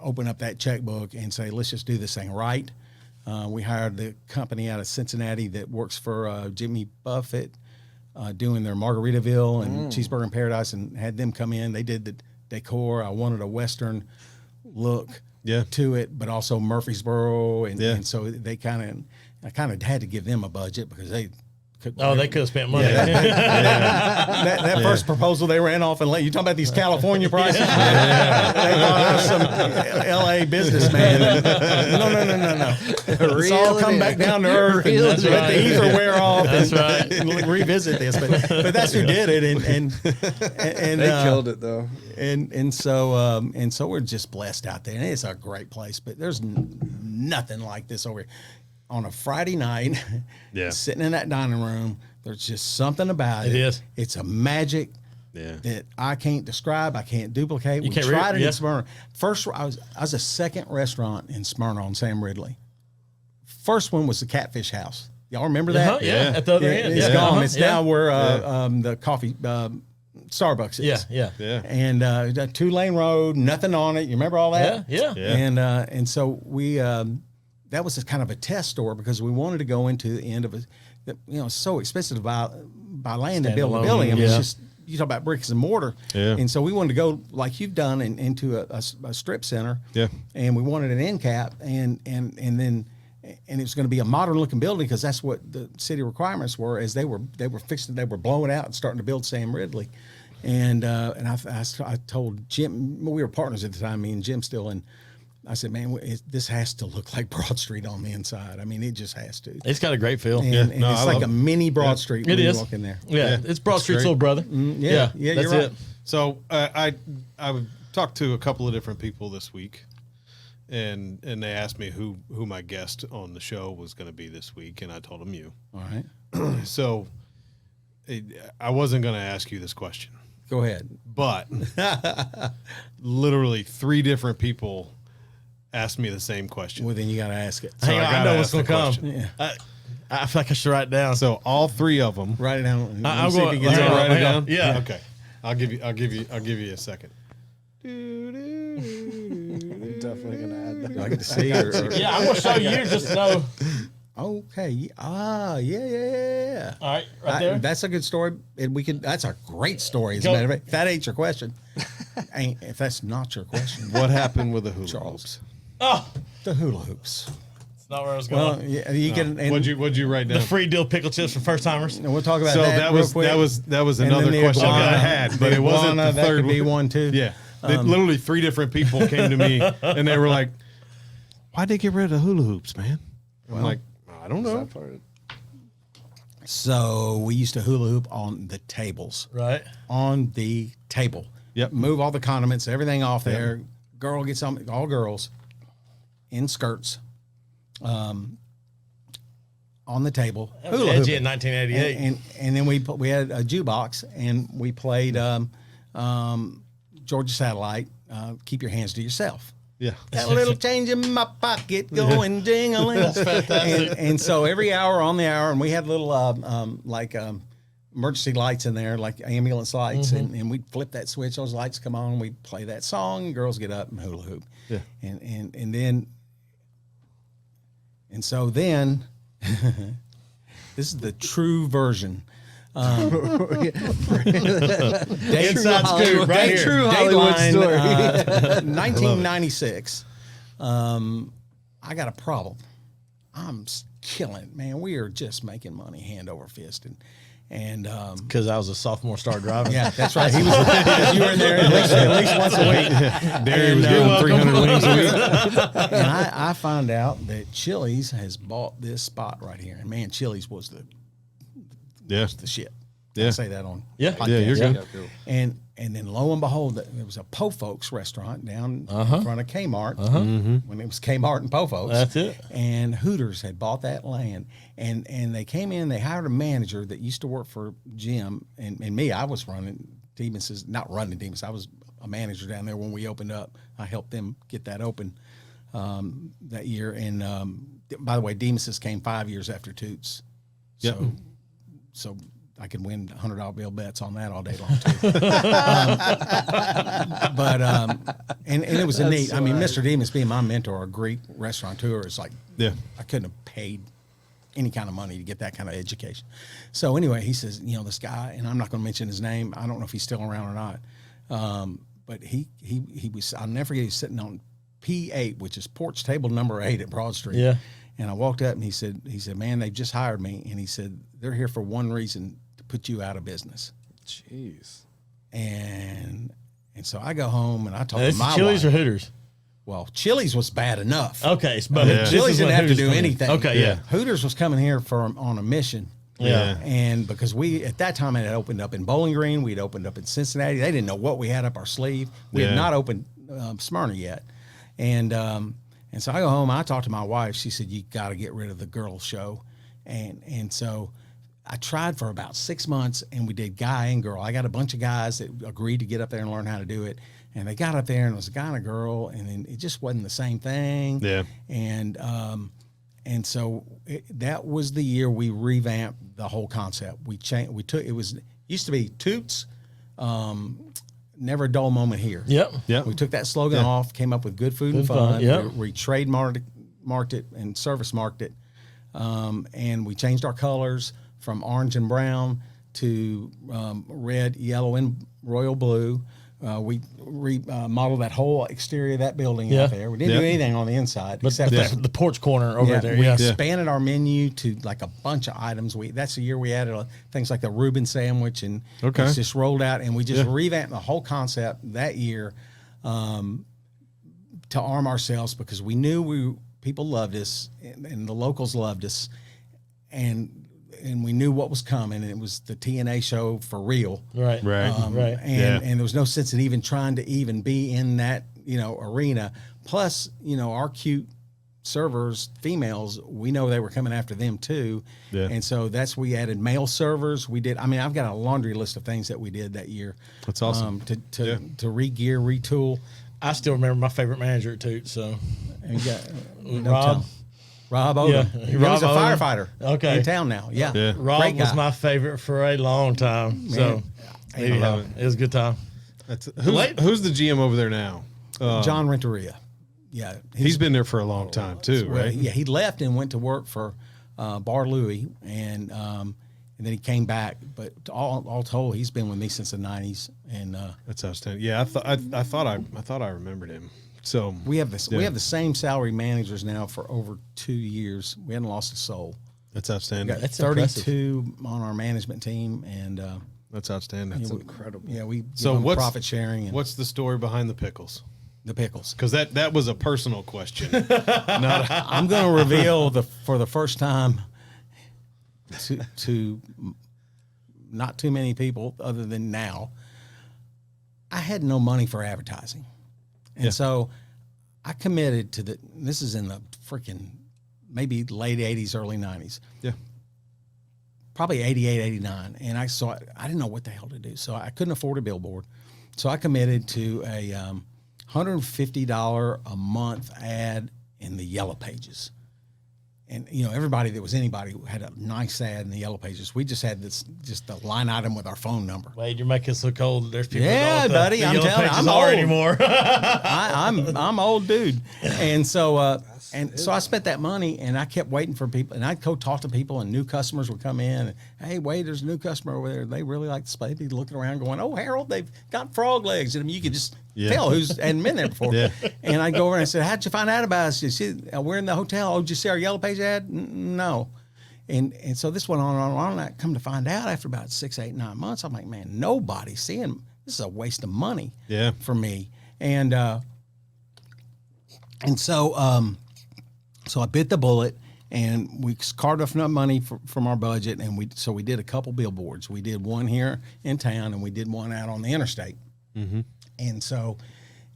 open up that checkbook and say, let's just do this thing right. We hired the company out of Cincinnati that works for Jimmy Buffett, doing their Margaritaville and Cheeseburger in Paradise, and had them come in. They did the decor. I wanted a Western look to it, but also Murfreesboro, and so I kind of had to give them a budget, because they could have spent money. That first proposal they ran off, and you talking about these California prices? They thought I was some L.A. businessman. No. It's all come back down to earth, and let the ether wear off. That's right. And revisit this, but that's who did it, and They killed it though. And so we're just blessed out there, and it's a great place. But there's nothing like this over here. On a Friday night, sitting in that dining room, there's just something about it. It is. It's a magic that I can't describe. I can't duplicate. We can't tried it in Smyrna. First, I was a second restaurant in Smyrna on Sam Ridley. First one was the Catfish House. Y'all remember that? Yeah, at the other end. It's gone. It's now where the coffee Starbucks is. Yeah. And 2-lane road, nothing on it. You remember all that? Yeah. And so we. That was kind of a test store, because we wanted to go into the end of it. It's so expensive to buy land and build a building. It's just, you talk about bricks and mortar. Yeah. And so we wanted to go, like you've done, into a strip center. Yeah. And we wanted an end cap, and then it was going to be a modern looking building, because that's what the city requirements were, as they were blowing out and starting to build Sam Ridley. And I told Jim, we were partners at the time, me and Jim still, and I said, man, this has to look like Broad Street on the inside. I mean, it just has to. It's got a great feel. And it's like a mini Broad Street when you walk in there. Yeah, it's Broad Street's little brother. Yeah, that's you're right. it. So I talked to a couple of different people this week, and they asked me who my guest on the show was going to be this week, and I told them you. All right. So I wasn't going to ask you this question. Go ahead. But literally 3 different people asked me the same question. Well, then you got to ask it. Hang on, I know what's going to come. Yeah. I feel like I should write it down. So all 3 of them. Write it down. I'm See if going you to can Write it down. Yeah. Okay. I'll give you a second. I'm definitely gonna add that. Do I get to see or Yeah, I'm going to show you just to know. Okay. Yeah. All right, right there. That's a good story, and that's a great story. As a Go. matter of fact, if that ain't your question, if that's not your question, What happened with the hula Charles. hoops? Oh, the hula hoops. it's not where I was going. Well, yeah, you can. And What'd you write down? The free dill pickle chips for first timers. we'll talk about So that. real quick. that was And another then the question iguana, that I had, but the it wasn't iguana, the that third could be one too. Yeah. Literally 3 different people came to me and they were like, "Why'd they get rid of the hula hoops, man?" I'm like, "I don't know." That part. So we used to hula hoop on the tables. Right. On the table. Yep. Move all the condiments, everything off there. Girl gets all girls in skirts, on the table. That was hula edgy hooping. in 1988. And then we had a jukebox, and we played Georgia Satellite. Keep your hands to yourself. Yeah. Got a little change in my pocket going ding-a-ling. That's fantastic. And so every hour on the hour, and we had little emergency lights in there, like ambulance lights, and we'd flip that switch, those lights come on, we'd play that song, girls get up and hula hoop. Yeah. And so then this is the true version. Inside scoop right here. True Hollywood story. 1996. I got a problem. I'm killing it, man. We are just making money hand over fist. And Because I was a sophomore star driving. yeah, that's right. He was. You were in there at least once a week. Derry was doing 300 wings a week. And I found out that Chili's has bought this spot right here. And man, Chili's was Yeah. the shit. Yeah. I say that on Yeah. podcast. Yeah, you're good. Yeah, cool. And then lo and behold, there was a Po Folks restaurant down in front of Kmart when it was Kmart and Po Folks. That's it. And Hooters had bought that land, and they came in. They hired a manager that used to work for Jim and me. I was running Demas's, not running Demas. I was a manager down there when we opened up. I helped them get that open that year. And by the way, Demas's came 5 years after Toots. Yep. So I could win $100 bill bets on that all day long too. And it was a neat. I mean, Mr. Demas being my mentor, a Greek restaurateur, is like, Yeah. I couldn't have paid any kind of money to get that kind of education. So anyway, he says, this guy, and I'm not going to mention his name. I don't know if he's still around or not. But he was. I'll never forget. He was sitting on P8, which is porch table number 8 at Broad Street. Yeah. And I walked up and he said, man, they've just hired me. And he said, they're here for one reason, to put you out of business. Jeez. And so I go home and I talk Now, to this my is Chili's wife. or Hooters? Well, Chili's was bad enough. Okay. But Yeah. this Chili's is didn't when have to Hooters do come in. anything. Okay. Yeah. Hooters was coming here on a mission. Yeah. And because we, at that time, it had opened up in Bowling Green. We'd opened up in Cincinnati. They didn't know what we had up our sleeve. We Yeah. had not opened Smyrna yet. And so I go home. I talked to my wife. She said, you got to get rid of the girls show. And so I tried for about 6 months, and we did guy and girl. I got a bunch of guys that agreed to get up there and learn how to do it. And they got up there, and it was a guy and a girl, and then it just wasn't the same thing. Yeah. And so that was the year we revamped the whole concept. We changed. Used to be Toots, never a dull moment here. Yep. Yeah. We took that slogan off, came up with good food and Good fun, fun. yep. We trademarked it and service marked it. And we changed our colors from orange and brown to red, yellow, and royal blue. We modeled that whole exterior of that building Yeah. out there. We didn't do anything on the inside But except the porch corner over there. we Yeah. expanded our menu to like a bunch of items. That's the year we added things like the Reuben sandwich, and Okay. it's just rolled out. And we just revamped the whole concept that year to arm ourselves, because we knew people loved us, and the locals loved us, and we knew what was coming, and it was the TNA show for real. Right. Right. Right. And there was no sense in even trying to even be in that, arena. Plus, our cute servers, females, we know they were coming after them too. Yeah. And so we added male servers. I've got a laundry list of things that we did that year. That's awesome. To re-gear, retool. I still remember my favorite manager at Toot. So And you got Rob. Rob Odom. Yeah. He Rob was a Odom. firefighter Okay. in town now. Yeah. Yeah. Rob Great was guy. my favorite for a long time. So I love it was a good time. Who's the GM over there now? John Renteria. Yeah. He's been there for a long time too, Well, right? yeah, he left and went to work for Bar Louie, and then he came back. But all told, he's been with me since the '90s, and That's outstanding. Yeah, I thought I remembered him. So we have this. Yeah. We have the same salary managers now for over 2 years. We hadn't lost a soul. that's We outstanding. got That's 32 on our management team, and That's outstanding. you know, Incredible. yeah, we So give them what's- profit sharing and What's the story behind the pickles? the pickles. Because that was a personal question. I'm going to reveal for the first time to not too many people other than now. I had no money for advertising. And so I committed to this is in the freaking maybe late 80s, early 90s. Yeah. Probably 88, 89. And I didn't know what the hell to do. So I couldn't afford a billboard. So I committed to a $150 a month ad in the Yellow Pages. And, everybody that was anybody had a nice ad in the Yellow Pages. We just had just a line item with our phone number. Wade, you're making us look old. There's people Yeah, that don't know what buddy, the I'm Yellow telling you, Pages I'm are old. anymore. I'm old dude. And so And so I spent that money, and I kept waiting for people, and I'd go talk to people, and new customers would come in. And, hey, wait, there's a new customer over there. They really like the space. They'd be looking around going, oh, Harold, they've got frog legs. And I mean, you could just tell who's hadn't been there before. And I'd go over and I said, how'd you find out about us? You see, we're in the hotel. Oh, did you see our Yellow Page ad? No. And so this went on and on. And I come to find out after about 6, 8, 9 months, I'm like, man, nobody's seeing. This is a waste of money for me. And so so I bit the bullet, and we carved off enough money from our budget, and we did a couple billboards. We did one here in town, and we did one out on the interstate. Mm-hmm. And so,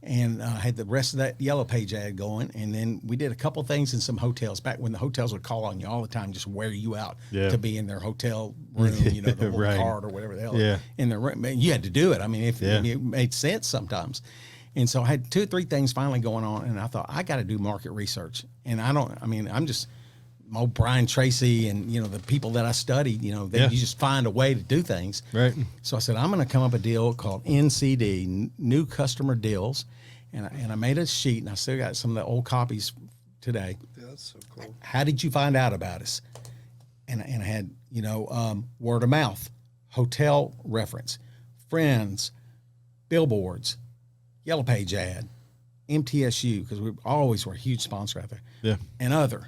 and had the rest of that Yellow Page ad going, and then we did a couple things in some hotels back when the hotels would call on you all the time, just wear you out to be in their hotel room, you know, the little card or whatever the hell in their room. You had to do it. I mean, if it made sense sometimes. And so I had 2 or 3 things finally going on, and I thought, I got to do market research. And I'm just old Brian Tracy and, you know, the people that I studied, you know, you just find a way to do things. Right. So I said, I'm going to come up with a deal called NCD, New Customer Deals. And I made a sheet, and I still got some of the old copies today. Yeah, that's so cool. How did you find out about us? And I had, you know, word of mouth, hotel reference, friends, billboards, Yellow Page ad, MTSU, because we always were a huge sponsor out there, and other.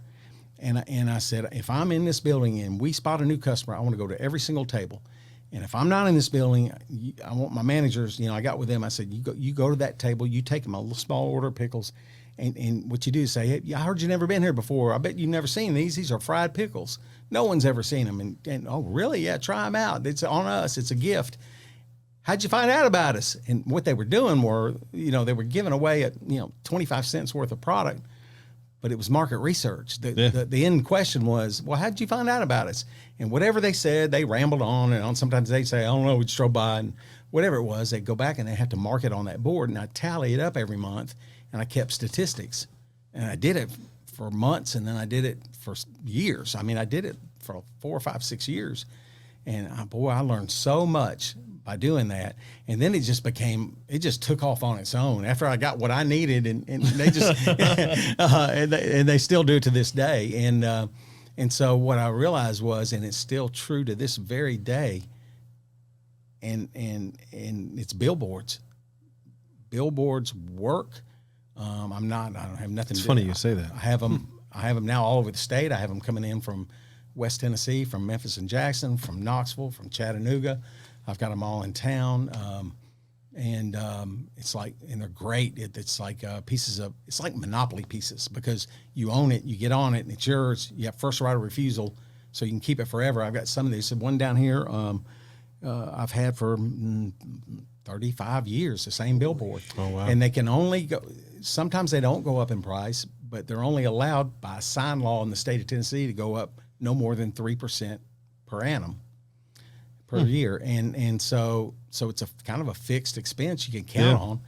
And I said, if I'm in this building and we spot a new customer, I want to go to every single table. And if I'm not in this building, I want my managers, you know, I got with them, I said, you go to that table, you take them a little small order of pickles, and what you do is say, hey, I heard you never been here before. I bet you've never seen these. These are fried pickles. No one's ever seen them. And oh, really? Yeah, try them out. It's on us. It's a gift. How'd you find out about us? And what they were doing were, you know, they were giving away 25 cents worth of product, but it was market research. The end question was, well, how'd you find out about us? And whatever they said, they rambled on and on. Sometimes they'd say, I don't know, we just drove by, and whatever it was, they'd go back and they have to mark it on that board, and I'd tally it up every month, and I kept statistics. And I did it for months, and then I did it for years. I mean, I did it for 4, 5, 6 years. And I learned so much by doing that. And then it just took off on its own after I got what I needed, and they just, and they still do to this day. And so what I realized was, and it's still true to this very day, and it's billboards. Billboards work. I don't have nothing. It's funny you say that. I have them now all over the state. I have them coming in from West Tennessee, from Memphis and Jackson, from Knoxville, from Chattanooga. I've got them all in town, and it's like, and they're great. It's like it's like Monopoly pieces, because you own it, you get on it, and it's yours. You have first right of refusal, so you can keep it forever. I've got some of these. One down here, I've had for 35 years, the same billboard. Oh, wow. And they can only go, sometimes they don't go up in price, but they're only allowed by sign law in the state of Tennessee to go up no more than 3% per annum per year. And so it's a kind of a fixed expense you can count on.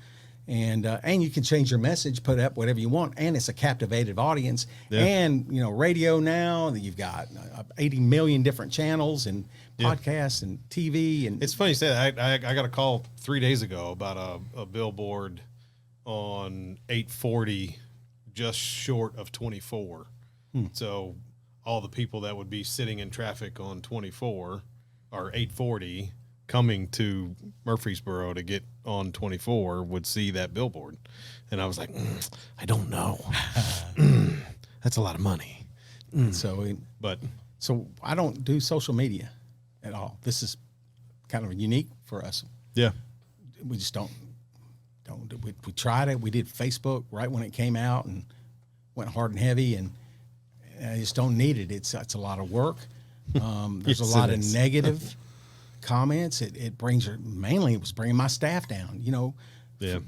And you can change your message, put up whatever you want, and it's a captivated audience. And radio now, you've got 80 million different channels and podcasts and TV. And it's funny you say that. I got a call 3 days ago about a billboard on 840, just short of 24. So all the people that would be sitting in traffic on 24 or 840 coming to Murfreesboro to get on 24 would see that billboard. And I was like, I don't know. That's a lot of money. So I don't do social media at all. This is kind of unique for us. Yeah. We just don't. We tried it. We did Facebook right when it came out and went hard and heavy, and I just don't need it. It's a lot of work. There's a lot of negative comments. It brings it was bringing my staff down,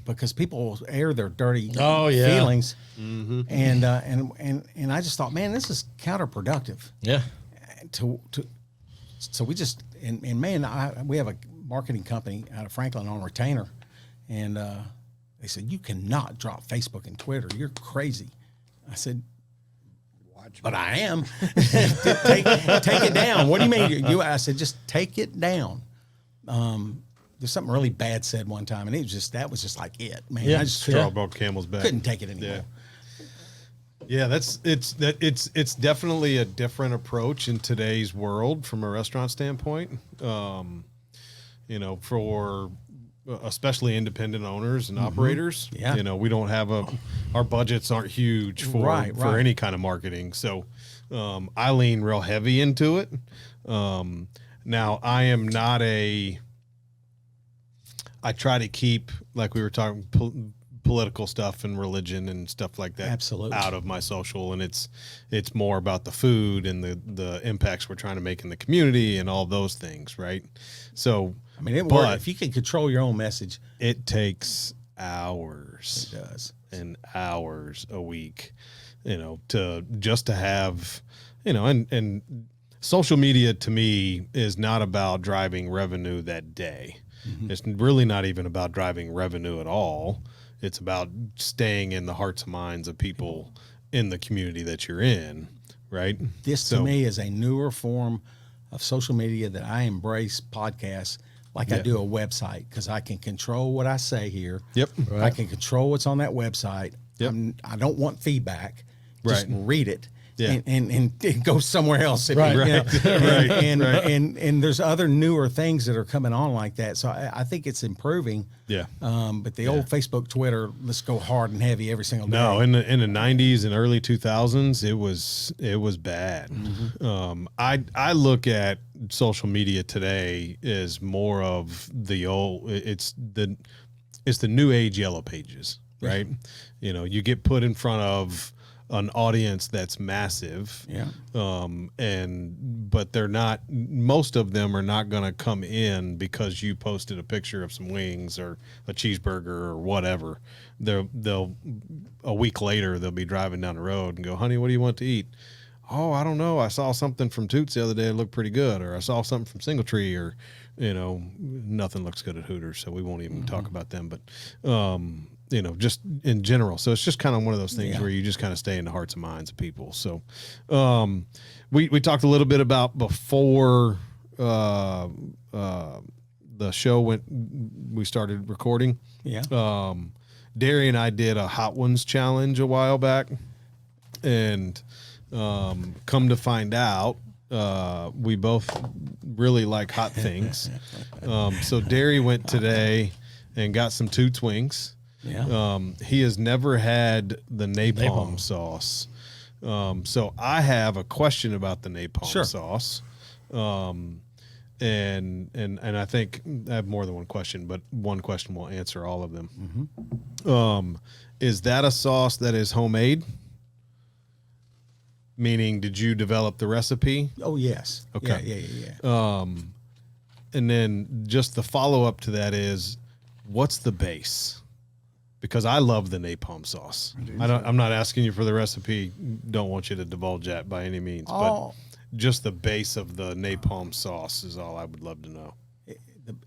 because people will air their dirty feelings. Mm-hmm. And I just thought, man, this is counterproductive. Yeah. So we just, we have a marketing company out of Franklin on retainer, and they said, you cannot drop Facebook and Twitter. You're crazy. I said, but I am. take it down. What do you mean? I said, just take it down. There's something really bad said one time, and that was just like it, man. Yeah. I just straw broke camel's back. Couldn't take it anymore. Yeah. Yeah, it's definitely a different approach in today's world from a restaurant standpoint. You know, for especially independent owners and operators. Yeah. You know, we don't have our budgets aren't huge for Right. any kind of marketing. So I lean real heavy into it. Now I am not I try to keep, like we were talking, political stuff and religion and stuff like that Absolutely. out of my social, and it's more about the food and the impacts we're trying to make in the community and all those things, right? So I mean, it works. If you can control your own message, it takes hours. it does. And hours a week, you know, to have, you know, and social media to me is not about driving revenue that day. It's really not even about driving revenue at all. It's about staying in the hearts and minds of people in the community that you're in, right? This to me is a newer form of social media that I embrace podcasts like I do a website, because I can control what I say here. Yep. I can control what's on that website. Yep. I don't want feedback. Just Right. read it. Yeah. And go somewhere else. Right. And there's other newer things that are coming on like that. So I think it's improving. Yeah. But the old Facebook, Twitter, let's go hard and heavy every single day. No, in the 90s and early 2000s, it was bad. I look at social media today as more of the old. It's the new age Yellow Pages, right? You know, you get put in front of an audience that's massive. Yeah. But they're not, most of them are not going to come in because you posted a picture of some wings or a cheeseburger or whatever. They'll a week later, they'll be driving down the road and go, honey, what do you want to eat? Oh, I don't know. I saw something from Toots the other day. It looked pretty good. Or I saw something from Singletree, or, you know, nothing looks good at Hooters. So we won't even talk about them, but, you know, just in general. So it's just kind of one of those things where you just kind of stay in the hearts and minds of people. So we talked a little bit about before the show we started recording. Yeah. Derry and I did a Hot Ones challenge a while back, and come to find out, we both really like hot things. So Derry went today and got some Toots wings. Yeah. He has never had the napalm sauce. So I have a question about the napalm sauce. And I think I have more than one question, but one question will answer all of them. Is that a sauce that is homemade? Meaning, did you develop the recipe? Oh, yes. Okay. Yeah. And then just the follow-up to that is, what's the base? Because I love the napalm sauce. I'm not asking you for the recipe. Don't want you to divulge that by any means. But just the base of the napalm sauce is all I would love to know.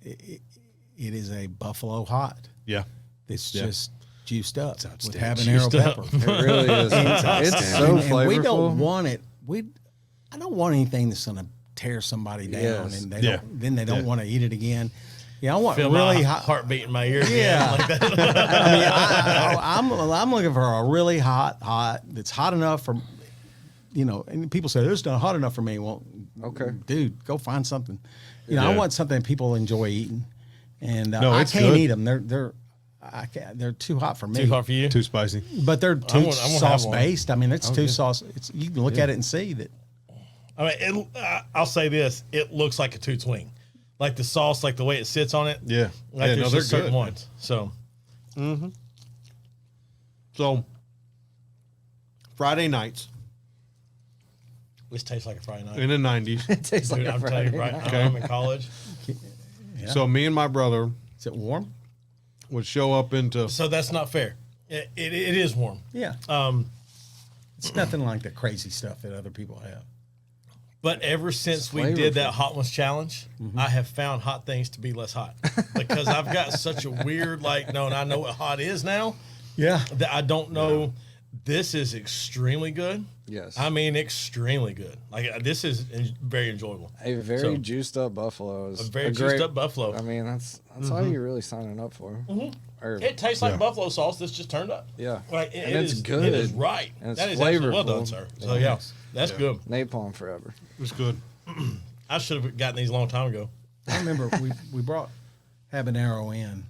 It is a buffalo hot. Yeah. It's just juiced up with outstanding. habanero pepper. It really is. It's so And flavorful. we don't want it. I don't want anything that's going to tear somebody down, Yes. and they don't want to eat it again. Yeah, I want Feel really my hot. heartbeat in my ear. Yeah. Like that. I mean, I'm looking for a really hot that's hot enough for, you know. And people say it's not hot enough for me. Well, Okay. dude, go find something. You know, Yeah. I want something people enjoy eating, and No, I it's can't good. eat them. They're too hot for me. Too hot for you? Too spicy. But they're too I'm gonna have sauce one. based. I mean, it's too sauce. You can look at it and see that. I mean, I'll say this: it looks like a Toots wing, like the sauce, like the way it sits on it. Yeah. Like Yeah, there's no, they're just certain good. ones. So So Friday nights this tastes like a Friday night. in the 90s. It tastes Dude, like a I'm telling you, Friday right? night. I'm in college. So me and my brother Is it warm? would show up into So that's not fair. It is warm. Yeah. It's nothing like the crazy stuff that other people have. But ever since we did that Hot Ones challenge, I have found hot things to be less hot because I've got such a weird, and I know what hot is now Yeah. that I don't know. This is extremely good. Yes. I mean, extremely good. Like this is very enjoyable. A very juiced up buffalo is A very juiced up buffalo. I mean, that's all you're really signing up for. Or, It tastes like buffalo sauce that's just turned up. Yeah. Like And it's good. It is right. And it's that is actually well flavorful. done, sir. So yeah, that's good. napalm forever. It was good. I should have gotten these a long time ago. I remember we brought habanero in,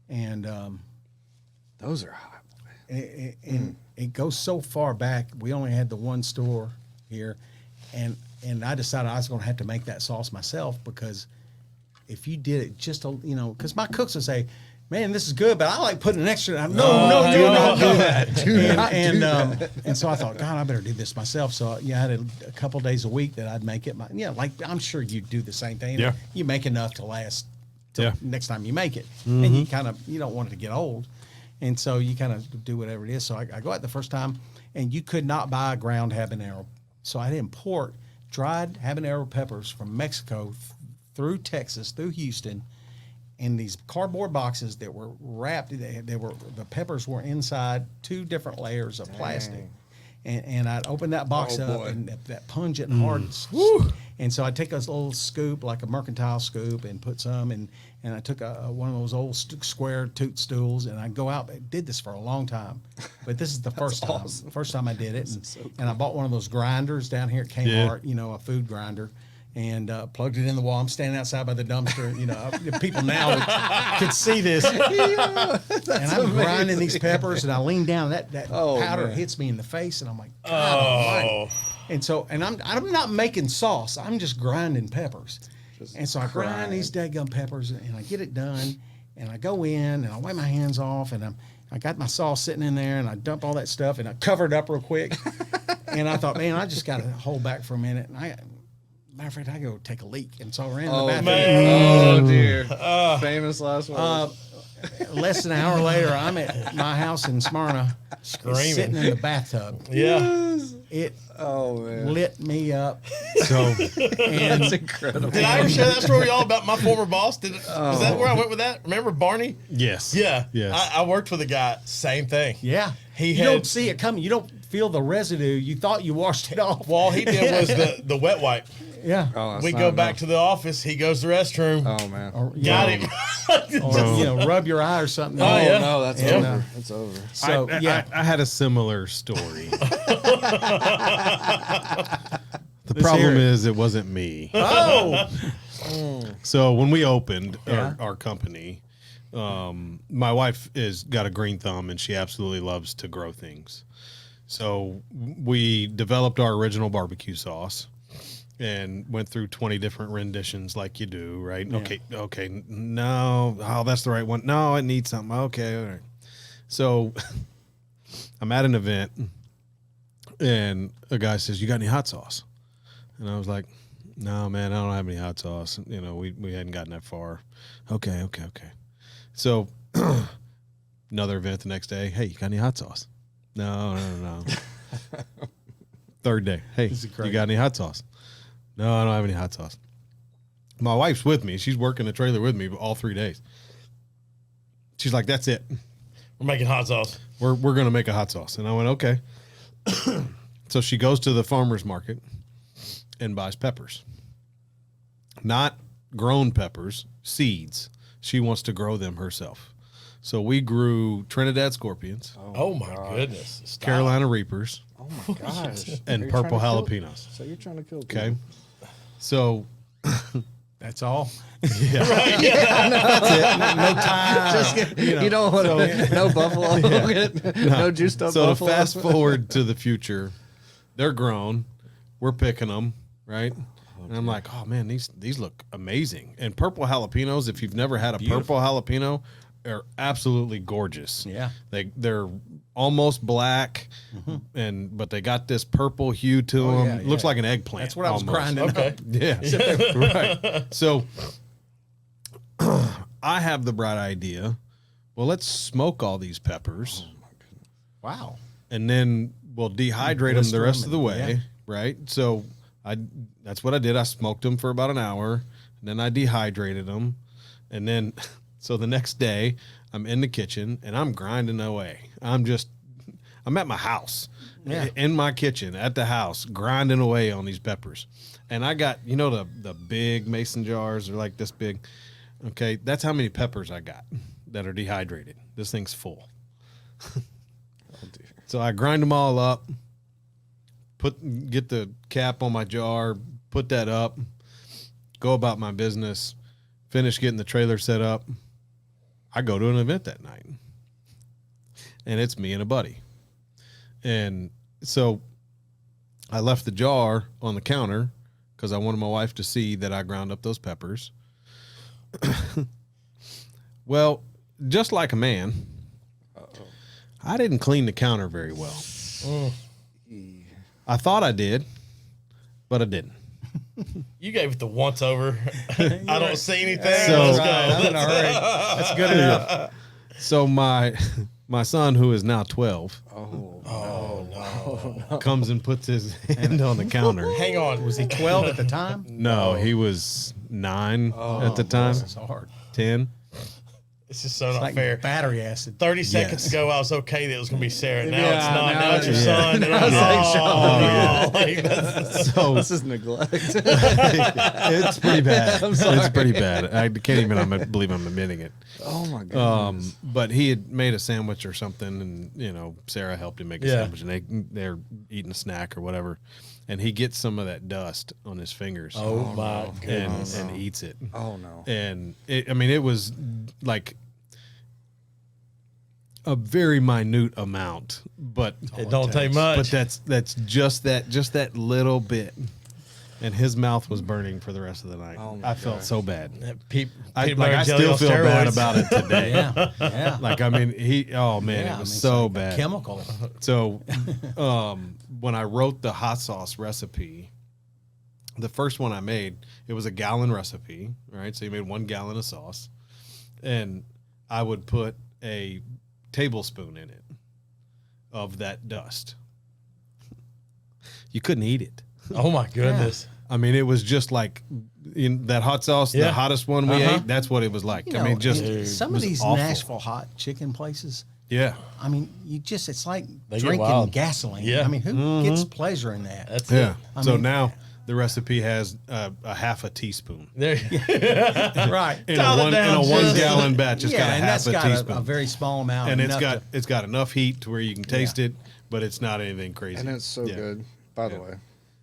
and Those are hot. it goes so far back. We only had the one store here, and I decided I was going to have to make that sauce myself, because if you did it just because my cooks would say, "Man, this is good," but I like putting an extra. No, do not do that. And so I thought, God, I better do this myself. So I had a couple days a week that I'd make it. Like I'm sure you do the same thing. Yeah. You make enough to last till Yeah. next time you make it, and you don't want it to get old, and so you kind of do whatever it is. So I go out the first time, and you could not buy ground habanero, so I import dried habanero peppers from Mexico through Texas, through Houston, in these cardboard boxes that were wrapped. The peppers were inside 2 different layers of plastic. And I'd open that box up, boy. and that pungent hard. And so I'd take a little scoop, like a mercantile scoop, and put some, and I took one of those old square Toot stools, and I'd go out. I did this for a long time, but this is the first time. awesome. First time I did it, and I bought one of those grinders down here at Kmart, a food grinder, and plugged it in the wall. I'm standing outside by the dumpster. People now could see this. And I'm grinding these peppers, and I lean down. That powder hits me in the face, and I'm like, God almighty. And I'm not making sauce. I'm just grinding peppers. And so I grind these dadgum peppers, and I get it done, and I go in, and I wipe my hands off, and I got my sauce sitting in there, and I dump all that stuff, and I cover it up real quick. And I thought, man, I just got to hold back for a minute. And matter of fact, I go take a leak, and so I ran in the bathroom. Man. Oh dear. Famous last one. Less than an hour later, I'm at my house in Smyrna, Screaming. sitting in the bathtub. Yeah. It Oh man. lit me up. So That's incredible. Did I ever share that story with y'all about my former boss? Was that where I went with that? Remember Barney? yes. Yeah. Yes. I worked with a guy. Same thing. Yeah, He you had- don't see it coming. You don't feel the residue. You thought you washed it off. Well, all he did was the wet wipe. Yeah. Oh, that's We not go back enough. to the office. He goes to the restroom. Oh man. Or, Got know, him. or rub your eye or something. Oh, yeah. No, that's Yeah. over. It's over. So I had a similar story. The Let's problem hear it. is it wasn't me. Oh. So when we opened Yeah. our company, my wife is got a green thumb, and she absolutely loves to grow things. So we developed our original barbecue sauce and went through 20 different renditions like you do, right? Yeah. Okay, no, that's the right one. No, it needs something. Okay, all right. So I'm at an event, and a guy says, "You got any hot sauce?" And I was like, "No, man, I don't have any hot sauce." We hadn't gotten that far. Okay. So another event the next day. "Hey, you got any hot sauce?" No. Third day. "Hey, This is you great. got any hot sauce?" "No, I don't have any hot sauce." My wife's with me. She's working the trailer with me all 3 days. She's like, "That's it. We're making hot sauce. We're going to make a hot sauce." And I went, "Okay." So she goes to the farmer's market and buys peppers. Not grown peppers, seeds. She wants to grow them herself. So we grew Trinidad scorpions, Oh my goodness. Stop. Carolina reapers, Oh my gosh. and You're purple trying to jalapenos. So you're trying to kill people. Okay. So That's all. yeah. No time. Just you don't want no buffalo, no juiced up So to buffalo. fast forward to the future, they're grown. We're picking them, right? And I'm like, "Oh man, these look amazing." And purple jalapenos, if you've never had a purple jalapeno, are absolutely gorgeous. Yeah. They're almost black, but they got this purple hue to them. yeah, Looks yeah. like an eggplant. That's what I was almost. grinding. Okay. Up. Yeah. Right. So I have the bright idea. Well, let's smoke all these peppers, Wow. and then we'll dehydrate them Blister the rest them of the way. yeah. Right. So that's what I did. I smoked them for about an hour, and then I dehydrated them, and then so the next day I'm in the kitchen and I'm grinding away. I'm at my house, Yeah. in my kitchen, at the house, grinding away on these peppers. And I got, the big mason jars are like this big. Okay, that's how many peppers I got that are dehydrated. This thing's full. Oh, dear. So I grind them all up, get the cap on my jar, put that up, go about my business, finish getting the trailer set up. I go to an event that night, and it's me and a buddy. And so I left the jar on the counter because I wanted my wife to see that I ground up those peppers. Well, just like a man, I didn't clean the counter very well. I thought I did, but I didn't. You gave it the once over. I don't see anything. So- Let's I'm go. in a hurry. That's good enough. So my son, who is now 12, comes and puts his hand on the counter. Hang on. Was he 12 at the time? No, he was 9 at the time, That's hard. 10. It's just so not Like fair. battery acid. 30 seconds Yes. ago, I was okay that it was going to be Sarah. Now Yeah, it's not. now Now it's your it's- son. And I was like, oh, like, that's- So This is neglect. it's pretty bad. It's pretty bad. I can't even believe I'm admitting it. Oh my goodness. But he had made a sandwich or something, and Sarah helped him make a Yeah. sandwich, and they're eating a snack or whatever, and he gets some of that dust on his fingers. oh, my and goodness. and eats it. Oh no. And it was like a very minute amount, but It don't take much. but that's just that little bit, and his mouth was burning for the rest of the night. Oh my I felt gosh. so bad. Peanut I butter and jelly still on feel bad steroids. about it today. Yeah. Yeah. Like, I mean, it was so bad. Chemical. So, when I wrote the hot sauce recipe, the first one I made, it was a gallon recipe, right? So you made 1 gallon of sauce, and I would put a tablespoon in it of that dust. You couldn't eat it. Oh, my goodness. I mean, it was just like that hot sauce, Yeah. the hottest one we Uh-huh. ate. That's what it was like. You I know, mean, just and some it of was these awful. Nashville hot chicken places, Yeah, I mean, it's like They get drinking wild. gasoline. Yeah. I mean, who gets pleasure in that? That's yeah. it. I So mean- now the recipe has a half a teaspoon. There. Right. In Dial it a down one just- gallon batch, it's Yeah, got a and half that's a got teaspoon, a very small amount. and enough it's got enough heat to where you can taste it, but it's not anything crazy. And it's so Yeah. good. By the way,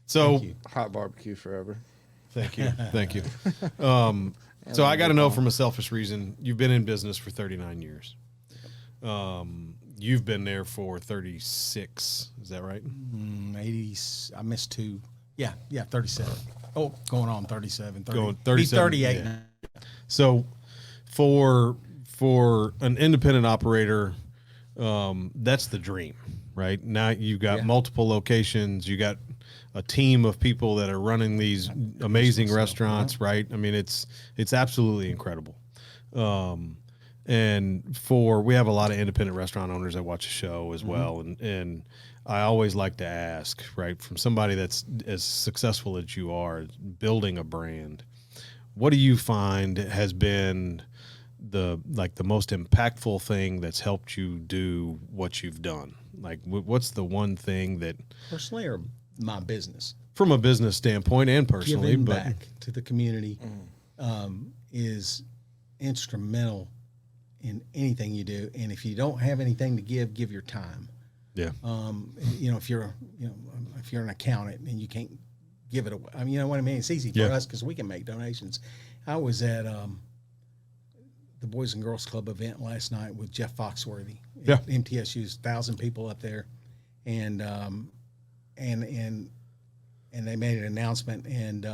So Thank you. hot barbecue forever. thank you, thank you. So I got to know, from a selfish reason, you've been in business for 39 years. You've been there for 36. Is that right? 80s. I missed 2. Yeah, 37. Oh, going on 37. 30. Going Be 37, 38 yeah. now. So for an independent operator, that's the dream, right? Now you've got Yeah. multiple locations, you got a team of people that are running these amazing restaurants, right? I mean, it's absolutely incredible. And we have a lot of independent restaurant owners that watch the show as well, and I always like to ask, right, from somebody that's as successful as you are, building a brand, what do you find has been the most impactful thing that's helped you do what you've done? Like, what's the one thing that, Personally or my business? from a business standpoint and personally, Giving but back to the community is instrumental in anything you do. And if you don't have anything to give your time. yeah, If you're an accountant and you can't give it away, I mean, you know what I mean? It's easy for Yeah. us because we can make donations. I was at the Boys and Girls Club event last night with Jeff Foxworthy. Yeah. MTSU's 1,000 people up there, and they made an announcement, and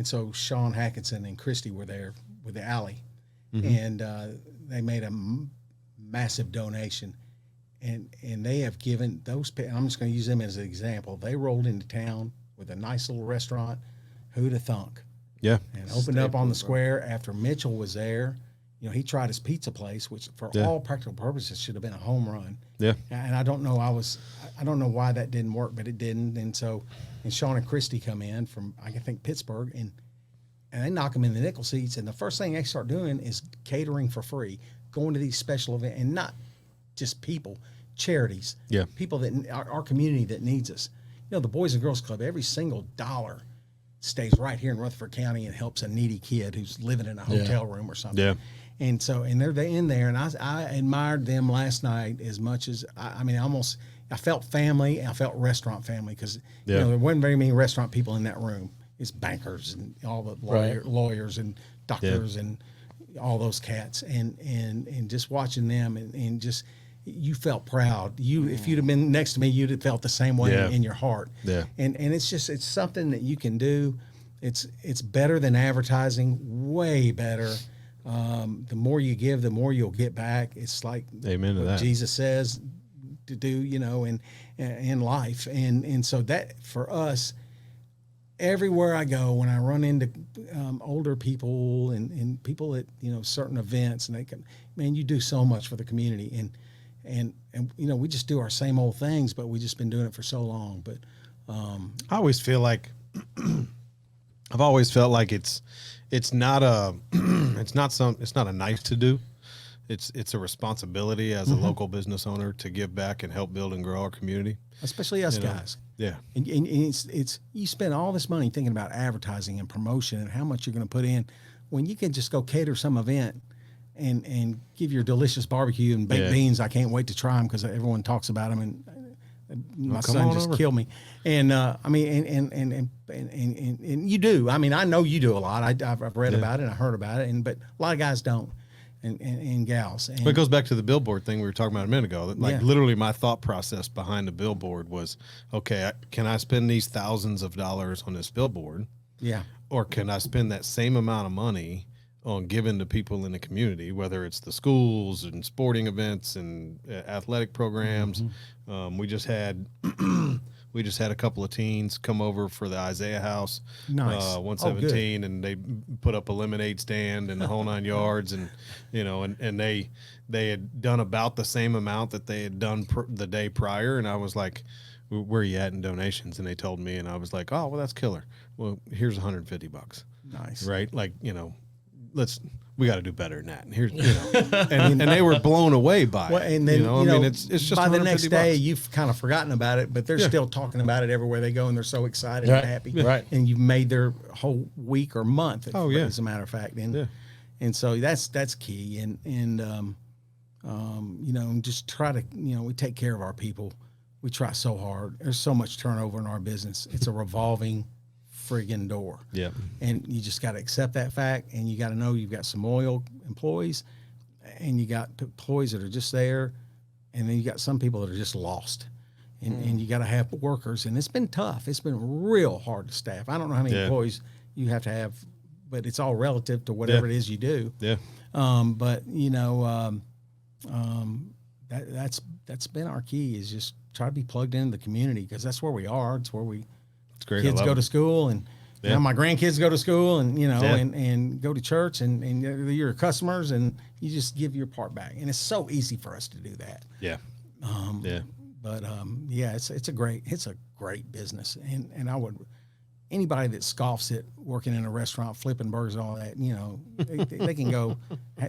so Sean Hackinson and Christy were there with the alley, and they made a massive donation. And they have given those. I'm just going to use them as an example. They rolled into town with a nice little restaurant. Who'd have thunk? yeah, And opened up on the square after Mitchell was there. He tried his pizza place, which for Yeah. all practical purposes should have been a home run. yeah, And I don't know. I don't know why that didn't work, but it didn't. And Sean and Christy come in from I think Pittsburgh, and they knock them in the nickel seats. And the first thing they start doing is catering for free, going to these special events, and not just people, charities, Yeah. people that our community that needs us. You know, the Boys and Girls Club, every single dollar stays right here in Rutherford County and helps a needy kid who's living in a hotel room or something. Yeah. And so, and they're in there, and I admired them last night as much as I mean, I felt family. I felt restaurant family because you know there wasn't very many restaurant people in that room. It's bankers and all the lawyers and doctors and all those cats, and just watching them and just you felt proud. If you'd have been next to me, you'd have felt the same way in your heart. Yeah. And it's something that you can do. It's better than advertising, way better. The more you give, the more you'll get back. It's like Amen to what that. Jesus says to do, you know, in life. And so that for us, everywhere I go, when I run into older people and people at, you know, certain events, and they can, man, you do so much for the community. And you know, we just do our same old things, but we just been doing it for so long. But I always feel like I've always felt like it's not a it's not a nice to do. It's a responsibility as a local business owner to give back and help build and grow our community. especially us You know? guys. Yeah. And it's you spend all this money thinking about advertising and promotion and how much you're going to put in when you can just go cater some event and give your delicious barbecue and baked beans. I can't wait to try them because everyone talks about them, and my son just killed me. And I mean, and you do. I mean, I know you do a lot. I've read about it and I heard about it, but a lot of guys don't, and gals. And But it goes back to the billboard thing we were talking about a minute ago. Like literally my thought process behind the billboard was, okay, can I spend these thousands of dollars on this billboard? yeah, Or can I spend that same amount of money on giving to people in the community, whether it's the schools and sporting events and athletic programs? We just had a couple of teens come over for the Isaiah House, Nice. 117, and they put up a lemonade stand and the whole 9 yards, and you know, and they had done about the same amount that they had done the day prior, and I was like, where are you at in donations? And they told me, and I was like, oh, well, that's killer. Well, here's $150. nice. Right? Like, you know, we got to do better than that. And here's, you know, and they were blown away by Well, it. and then, you know, I mean, it's just by the next $150. day, you've kind of forgotten about it, but they're still talking about it everywhere they go, and they're so excited Right. and happy. Right. And you've made their whole week or month. Oh, yeah. As a matter of fact, and so that's key. And you know, and just try to, you know, we take care of our people. We try so hard. There's so much turnover in our business. It's a revolving friggin' door. Yeah. And you just got to accept that fact, and you got to know you've got some loyal employees, and you got employees that are just there, and then you got some people that are just lost, and you got to have workers, and it's been tough. It's been real hard to staff. I don't know how many employees you have to have, but it's all relative to whatever it is you do. Yeah. But you know, that's been our key, is just try to be plugged into the community, because that's where we are. It's where It's great. kids go to school, and now my grandkids go to school, and you know, and go to church, and they're your customers, and you just give your part back, and it's so easy for us to do that. Yeah. But yeah, it's a great business, and I would, anybody that scoffs at working in a restaurant, flipping burgers, and all that, you know, they can go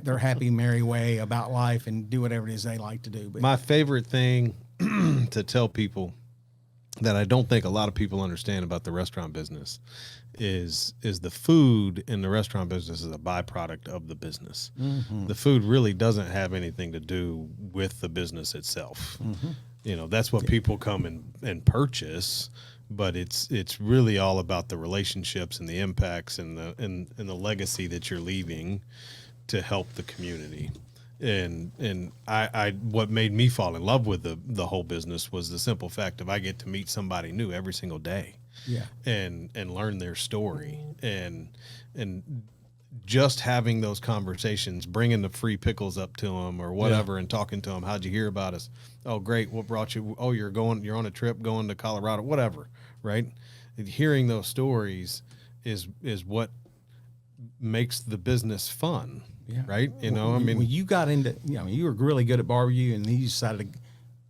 their happy merry way about life and do whatever it is they like to do. But My favorite thing to tell people that I don't think a lot of people understand about the restaurant business is the food in the restaurant business is a byproduct of the business. The food really doesn't have anything to do with the business itself. You know, that's what people come and purchase, but it's really all about the relationships and the impacts and the legacy that you're leaving to help the community. And I what made me fall in love with the whole business was the simple fact of I get to meet somebody new every single day. yeah, And learn their story, and just having those conversations, bringing the free pickles up to them or whatever, and talking to them. How'd you hear about us? Oh, great. What brought you? Oh, you're on a trip going to Colorado, whatever. Right. And hearing those stories is what makes the business fun. yeah. Right. You know, I mean, when you got into, you know, you were really good at barbecue, and then you decided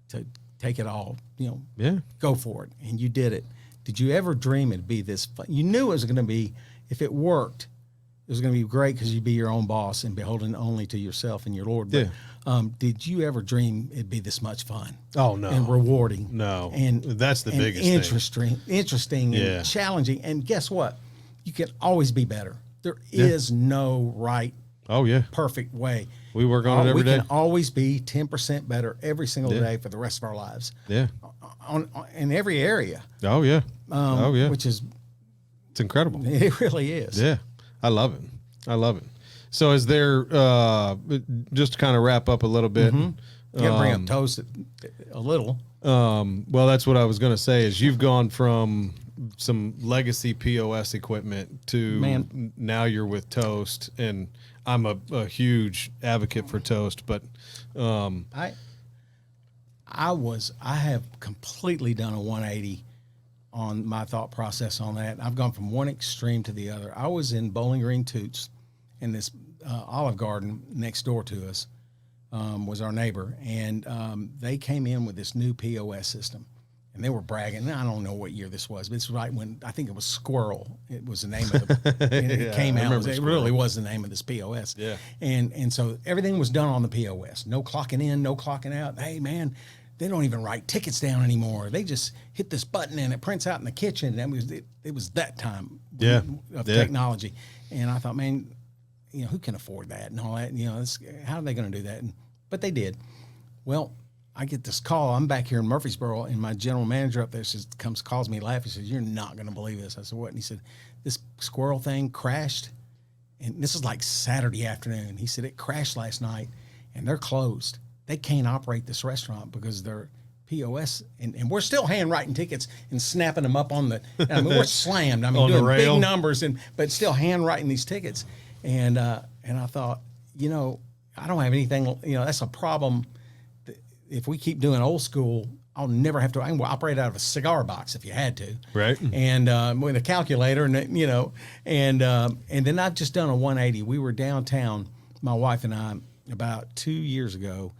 to take it all, you know, yeah. go for it, and you did it. Did you ever dream it'd be this fun? You knew it was going to be, if it worked, it was going to be great because you'd be your own boss and beholden only to yourself and your Lord. But, Did you ever dream it'd be this much fun? Oh, no. And rewarding. No. And That's the and biggest thing. interesting Yeah. and challenging. And guess what? You can always be better. There is no right, Oh, yeah. perfect way. We work on it every we day. can always be 10% better every single Yeah. day for the rest of our lives Yeah. in every area. Oh, yeah. Oh, yeah. Which is, It's incredible. it really is. Yeah. I love it. I love it. So is there, just to kind of wrap up a little bit. You got to bring up toast a little. Well, that's what I was going to say is you've gone from some legacy POS equipment to Man. now you're with Toast, and I'm a huge advocate for Toast, but I have completely done a 180 on my thought process on that. I've gone from one extreme to the other. I was in Bowling Green Toots, in this Olive Garden next door to us was our neighbor, and they came in with this new POS system, and they were bragging. I don't know what year this was, but it's right when I think it was Squirrel. It was the name of the. It came I out. remember It Squirrel. really was the name of this POS. Yeah. And so everything was done on the POS. No clocking in, no clocking out. Hey man, they don't even write tickets down anymore. They just hit this button and it prints out in the kitchen. That was it was that time Yeah. of Yeah. technology. And I thought, man, who can afford that and all that? How are they going to do that? But they did. Well, I get this call. I'm back here in Murfreesboro, and my general manager up there calls me laughing. He says, "You're not going to believe this." I said, "What?" And he said, "This Squirrel thing crashed, and this is like Saturday afternoon." He said, "It crashed last night, and they're closed. They can't operate this restaurant because they're POS, and we're still handwriting tickets and snapping them up on the. I mean, we're slammed. I mean, On the doing rail. big numbers, but still handwriting these tickets." And I thought, I don't have anything. That's a problem. If we keep doing old school, I'll never have to. I can operate out of a cigar box if you had to, Right. And with a calculator, and and then I've just done a 180. We were downtown, my wife and I, about 2 years ago,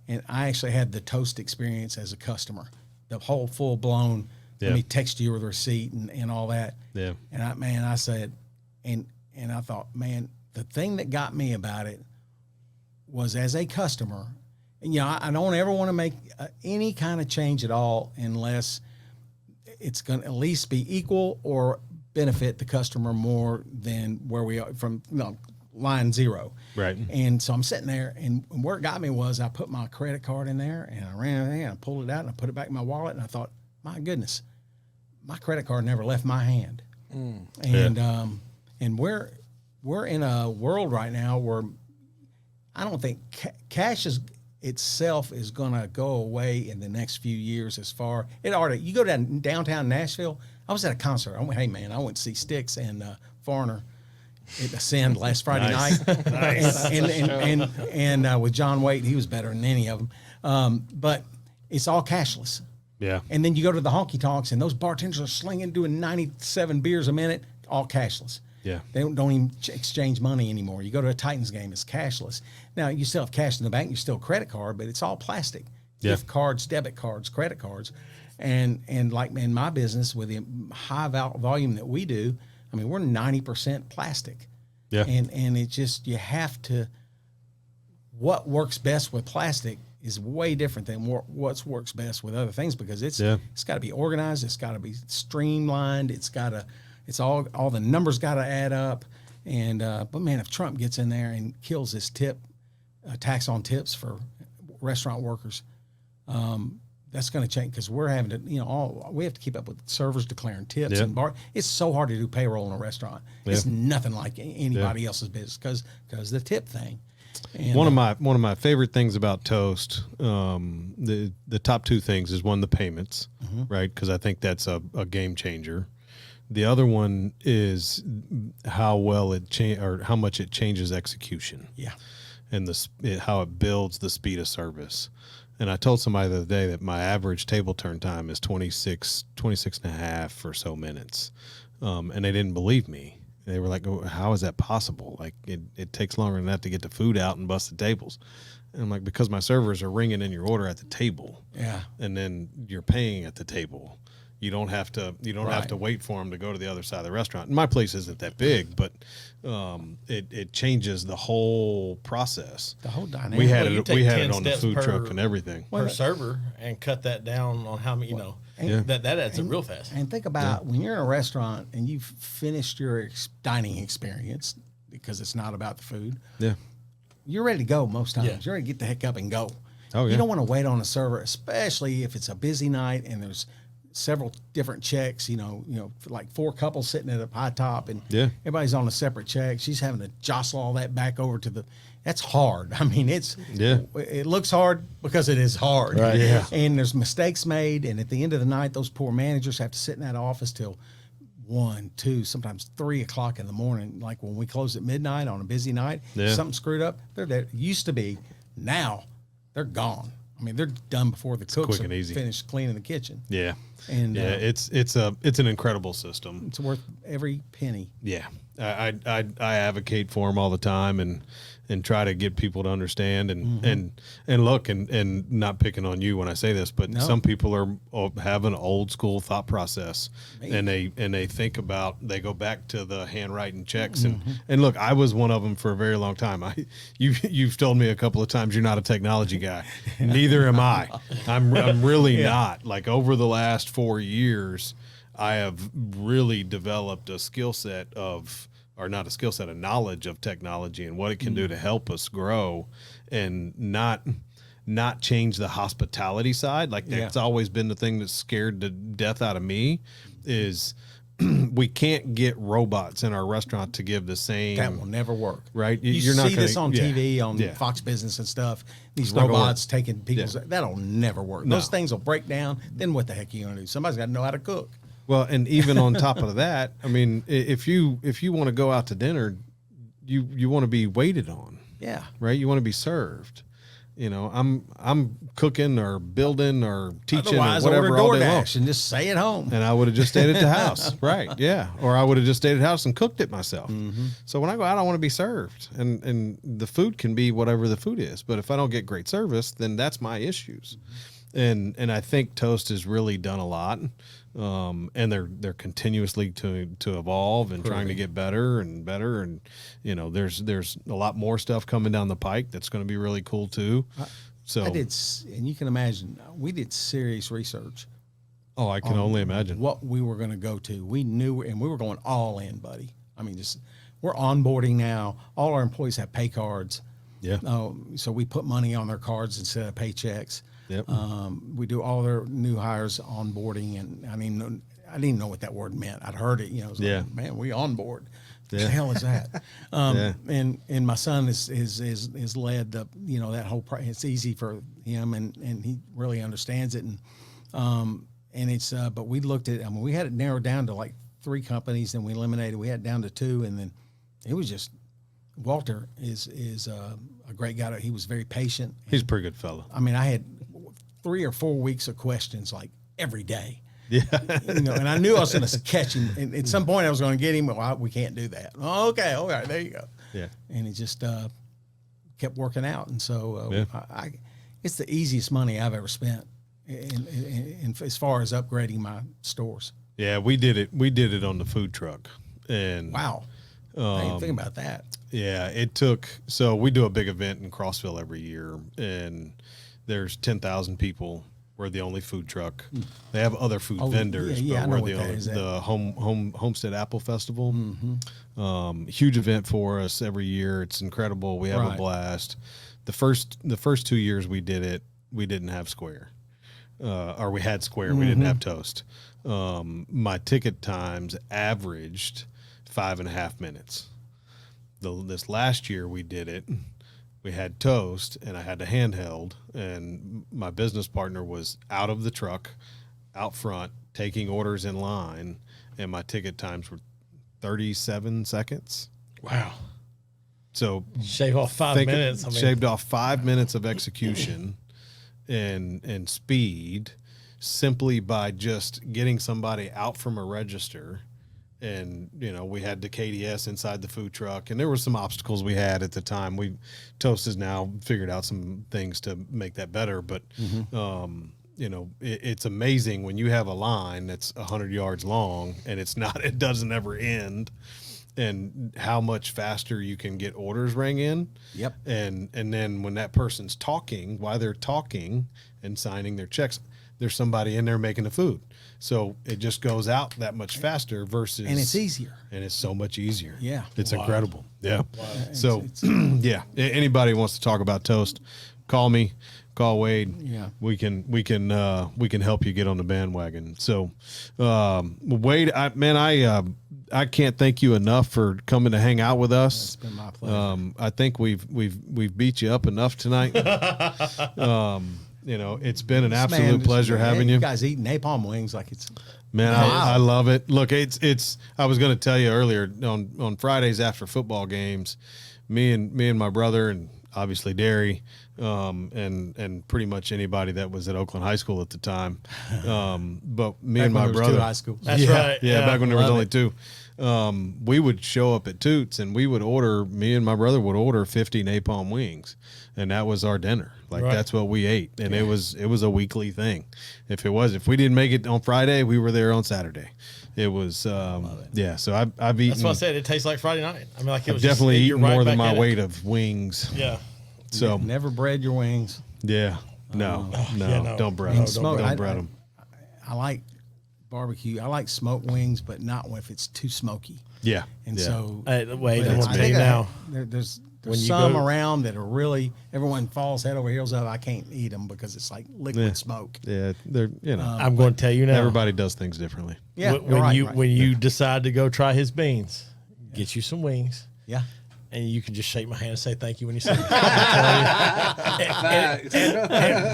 and I actually had the Toast experience as a customer, the whole full blown. Yeah. Let me text you with a receipt and all that. Yeah. And I said, and I thought, man, the thing that got me about it was as a customer. And, I don't ever want to make any kind of change at all unless it's going to at least be equal or benefit the customer more than where we are from line zero. Right. And so I'm sitting there, and where it got me was I put my credit card in there, and I ran everything, and I pulled it out, and I put it back in my wallet, and I thought, my goodness, my credit card never left my hand. And we're in a world right now where I don't think cash itself is going to go away in the next few years. You go down downtown Nashville. I was at a concert. I went to see Styx and Foreigner at Ascend last Friday Nice. night. Nice. And with John Waite, he was better than any of them. But it's all cashless. Yeah. And then you go to the honky tonks, and those bartenders are slinging, doing 97 beers a minute, all cashless. Yeah. They don't even exchange money anymore. You go to a Titans game, it's cashless. Now, you still have cash in the bank, you still credit card, but it's all plastic. Yeah. Gift cards, debit cards, credit cards. And like in my business, with the high volume that we do, I mean, we're 90% plastic. Yeah. And it just, you have to, what works best with plastic is way different than what works best with other things, because it's got to be organized, it's got to be streamlined, it's all the numbers got to add up. And but man, if Trump gets in there and kills this tax on tips for restaurant workers, that's going to change, because we're having to, we have to keep up with servers declaring tips and bar. It's so hard to do payroll in a restaurant. It's nothing like anybody else's business because the tip thing. And, one of my favorite things about Toast, the top two things is one, the payments, right? Because I think that's a game changer. The other one is how well or how much it changes execution. Yeah. And how it builds the speed of service. And I told somebody the other day that my average table turn time is 26 and a half or so minutes. And they didn't believe me. They were like, oh, how is that possible? Like, it takes longer than that to get the food out and bust the tables. And I'm like, because my servers are ringing in your order at the table. Yeah. And then you're paying at the table. You don't have to Right. have to wait for them to go to the other side of the restaurant. And my place isn't that big, but it changes the whole process. The whole dynamic. We had Well, you it take 10 on the steps food per- truck and everything. per server and cut that down on how many, Yeah. that adds up real fast. And think about when you're in a restaurant and you've finished your dining experience, because it's not about the food. Yeah. You're ready to go most times. Yeah. You're ready to get the heck up and go. Oh, yeah. You don't want to wait on a server, especially if it's a busy night and there's several different checks, like 4 couples sitting at a high top and Yeah. everybody's on a separate check. She's having to jostle all that back over to that's hard. I mean, it looks hard because it is hard. Right. Yeah. And there's mistakes made. And at the end of the night, those poor managers have to sit in that office till 1, 2, sometimes 3 o'clock in the morning. Like when we close at midnight on a busy night, Yeah. something screwed up. They're there. Used to be. Now they're gone. I mean, they're done before the cooks quick are and easy. finished cleaning the kitchen. Yeah. And Yeah, it's an incredible system. it's worth every penny. Yeah, I advocate for them all the time and try to get people to understand and look and not picking on you when I say this, but some people have an old school thought process. Maybe. and they think about, they go back to the handwriting checks and look, I was one of them for a very long time. You've told me a couple of times you're not a technology guy. Neither am I. I'm really not. Like over the last 4 years, I have really developed a skill set a knowledge of technology and what it can do to help us grow and not change the hospitality side. Like that's always been the thing that's scared the death out of me is we can't get robots in our restaurant to give the same. That will never work. Right? You see this on TV, on Yeah. Fox Business and stuff. These not gonna robots taking people's. That'll never work. No. Those things will break down. Then what the heck are you going to do? Somebody's got to know how to cook. Well, and even on top of that, I mean, if you want to go out to dinner, you want to be waited on, Yeah. right? You want to be served. I'm cooking or building or teaching Otherwise, or whatever order all day long. DoorDash and just stay at home. And I would have just stayed at the house, right? Yeah, or I would have just stayed at the house and cooked it myself. So when I go out, I want to be served, and the food can be whatever the food is. But if I don't get great service, then that's my issues. And I think Toast has really done a lot, and they're continuously to evolve and trying to get better and better. And there's a lot more stuff coming down the pike that's going to be really cool too. So I did, and you can imagine, we did serious research. Oh, I can only imagine What we were going to go to. We knew, and we were going all in, buddy. I mean, we're onboarding now. All our employees have pay cards. Yeah. So we put money on their cards instead of paychecks. Yep. We do all their new hires onboarding, and I didn't know what that word meant. I'd heard it, it was Yeah. like, man, we on board. What Yeah. the hell is that? Yeah. And my son is led the that whole. It's easy for him, and he really understands it, and it's. But we looked at. I mean, we had it narrowed down to like 3 companies, then we eliminated. We had it down to 2, and then it was just. Walter is a great guy. He was very patient. He's a pretty good fellow. I mean, I had 3 or 4 weeks of questions like every day. Yeah. And I knew I was going to catch him. And at some point, I was going to get him. Well, we can't do that. Okay, all right, there you go. Yeah. And it just kept working out. And so Yeah. it's the easiest money I've ever spent in as far as upgrading my stores. Yeah, we did it. We did it on the food truck, and Wow. I didn't think about that. yeah, it took. So we do a big event in Crossville every year, and there's 10,000 people. We're the only food truck. They have other food vendors, yeah, I but know we're what the that only is. the Homestead Apple Festival. Huge event for us every year. It's incredible. We have a Right. blast. The first 2 years we did it, we didn't have Square, or we had Square. We didn't have Toast. My ticket times averaged 5.5 minutes. This last year we did it. We had Toast, and I had the handheld, and my business partner was out of the truck, out front, taking orders in line, and my ticket times were 37 seconds. Wow. So Shave off 5 minutes. Shaved off 5 minutes of execution and speed simply by just getting somebody out from a register. And, we had the KDS inside the food truck, and there were some obstacles we had at the time. Toast has now figured out some things to make that better, but, it's amazing when you have a line that's 100 yards long and it doesn't ever end, and how much faster you can get orders rang in. Yep. And then when that person's talking, while they're talking and signing their checks, there's somebody in there making the food. So it just goes out that much faster versus. And it's easier. And it's so much easier. Yeah. It's incredible. Yeah. So, It's- yeah. Anybody wants to talk about toast, call me. Call Wade. Yeah. We can help you get on the bandwagon. So, Wade, I can't thank you enough for coming to hang out with us. It's been my pleasure. I think we've beat you up enough tonight. It's been an absolute pleasure having you. You guys eating napalm wings like it's. Man, Wow. I love it. Look, it's. I was going to tell you earlier on Fridays after football games, me and my brother and obviously Derry, and pretty much anybody that was at Oakland High School at the time. But me and my brother, high schools. That's right. Yeah, back when there was Love only it. two. We would show up at Toots and me and my brother would order 50 napalm wings, and that was our dinner. Like Right. that's what we ate, and it was a weekly thing. If we didn't make it on Friday, we were there on Saturday. It was yeah. So I've eaten. That's what I said. It tastes like Friday night. I mean, like it I've was definitely just, eaten you're right more than back my in it. weight of wings. Yeah. So Never bread your wings. yeah, no, yeah, no. don't bread No, them. don't Smoke. Don't bread them. I like barbecue. I like smoked wings, but not if it's too smoky. Yeah, And yeah. so, Wait, but I'm it's- gonna tell you now. there's When you some go- around that are really everyone falls head over heels of. I can't eat them because it's like liquid Yeah. smoke. Yeah, they're I'm going to tell you now. everybody does things differently. Yeah, when right, you right. when you decide to go try his beans, get you some wings. Yeah. And you can just shake my hand and say thank you when you see it. And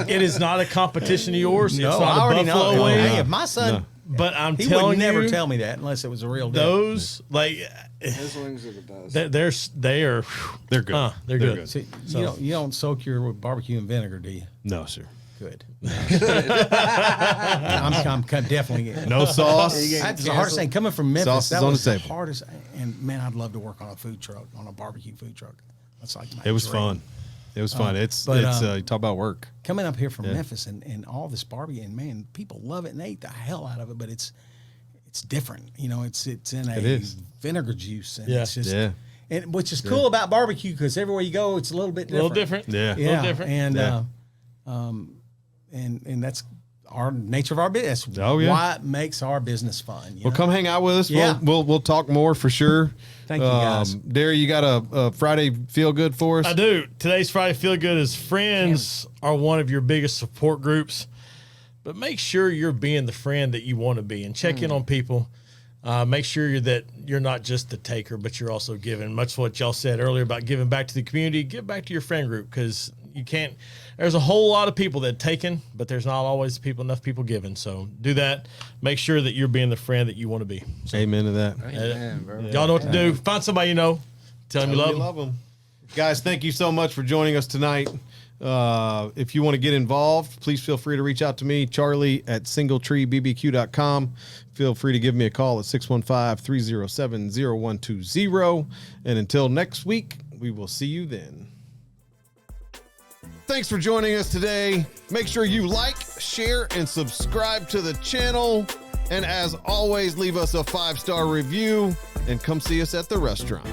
it is not a competition of yours. No, it's not I already a Buffalo know. wing. Hey, if my son, No. But I'm he telling would never you, tell me that unless it was a real deal. those like Those wings are the best. they are They're good. they're good. See, So- you don't soak your barbecue in vinegar, do you? No, sir. Good. I'm definitely getting. No sauce. That's the hardest thing coming from Memphis. Sauce is That on was the the table. hardest. And man, I'd love to work on a food truck, on a barbecue food truck. That's like my It was dream. fun. It was fun. It's but, you talk about work. Coming up here from Memphis and all this barbecue, and man, people love it and they eat the hell out of it. But it's different. It's in a is. vinegar juice, and Yeah. it's just Yeah. and which is cool about barbecue because everywhere you go, it's a little bit A little different. different. Yeah. Yeah, A little different. and Yeah. and that's our nature of our business. Oh, yeah. Why it makes our business fun. You Well, know? come hang out with us. Yeah. We'll talk more for sure. Thank you, guys. Derry, you got a Friday feel good for us? I do. Today's Friday Feel Good is friends are one of your biggest support groups, but make sure you're being the friend that you want to be and check in on people. Make sure that you're not just the taker, but you're also giving. Much what y'all said earlier about giving back to the community, give back to your friend group because you can't. There's a whole lot of people that taken, but there's not always enough people giving. So do that. Make sure that you're being the friend that you want to be. Amen to that. Amen, bro. Y'all know what to do. Find somebody you know. Tell them you love them. them. Guys, thank you so much for joining us tonight. If you want to get involved, please feel free to reach out to me, Charlie at singletreebbq.com. Feel free to give me a call at 615-307-0120. And until next week, we will see you then. Thanks for joining us today. Make sure you like, share, and subscribe to the channel. And as always, leave us a 5-star review and come see us at the restaurant.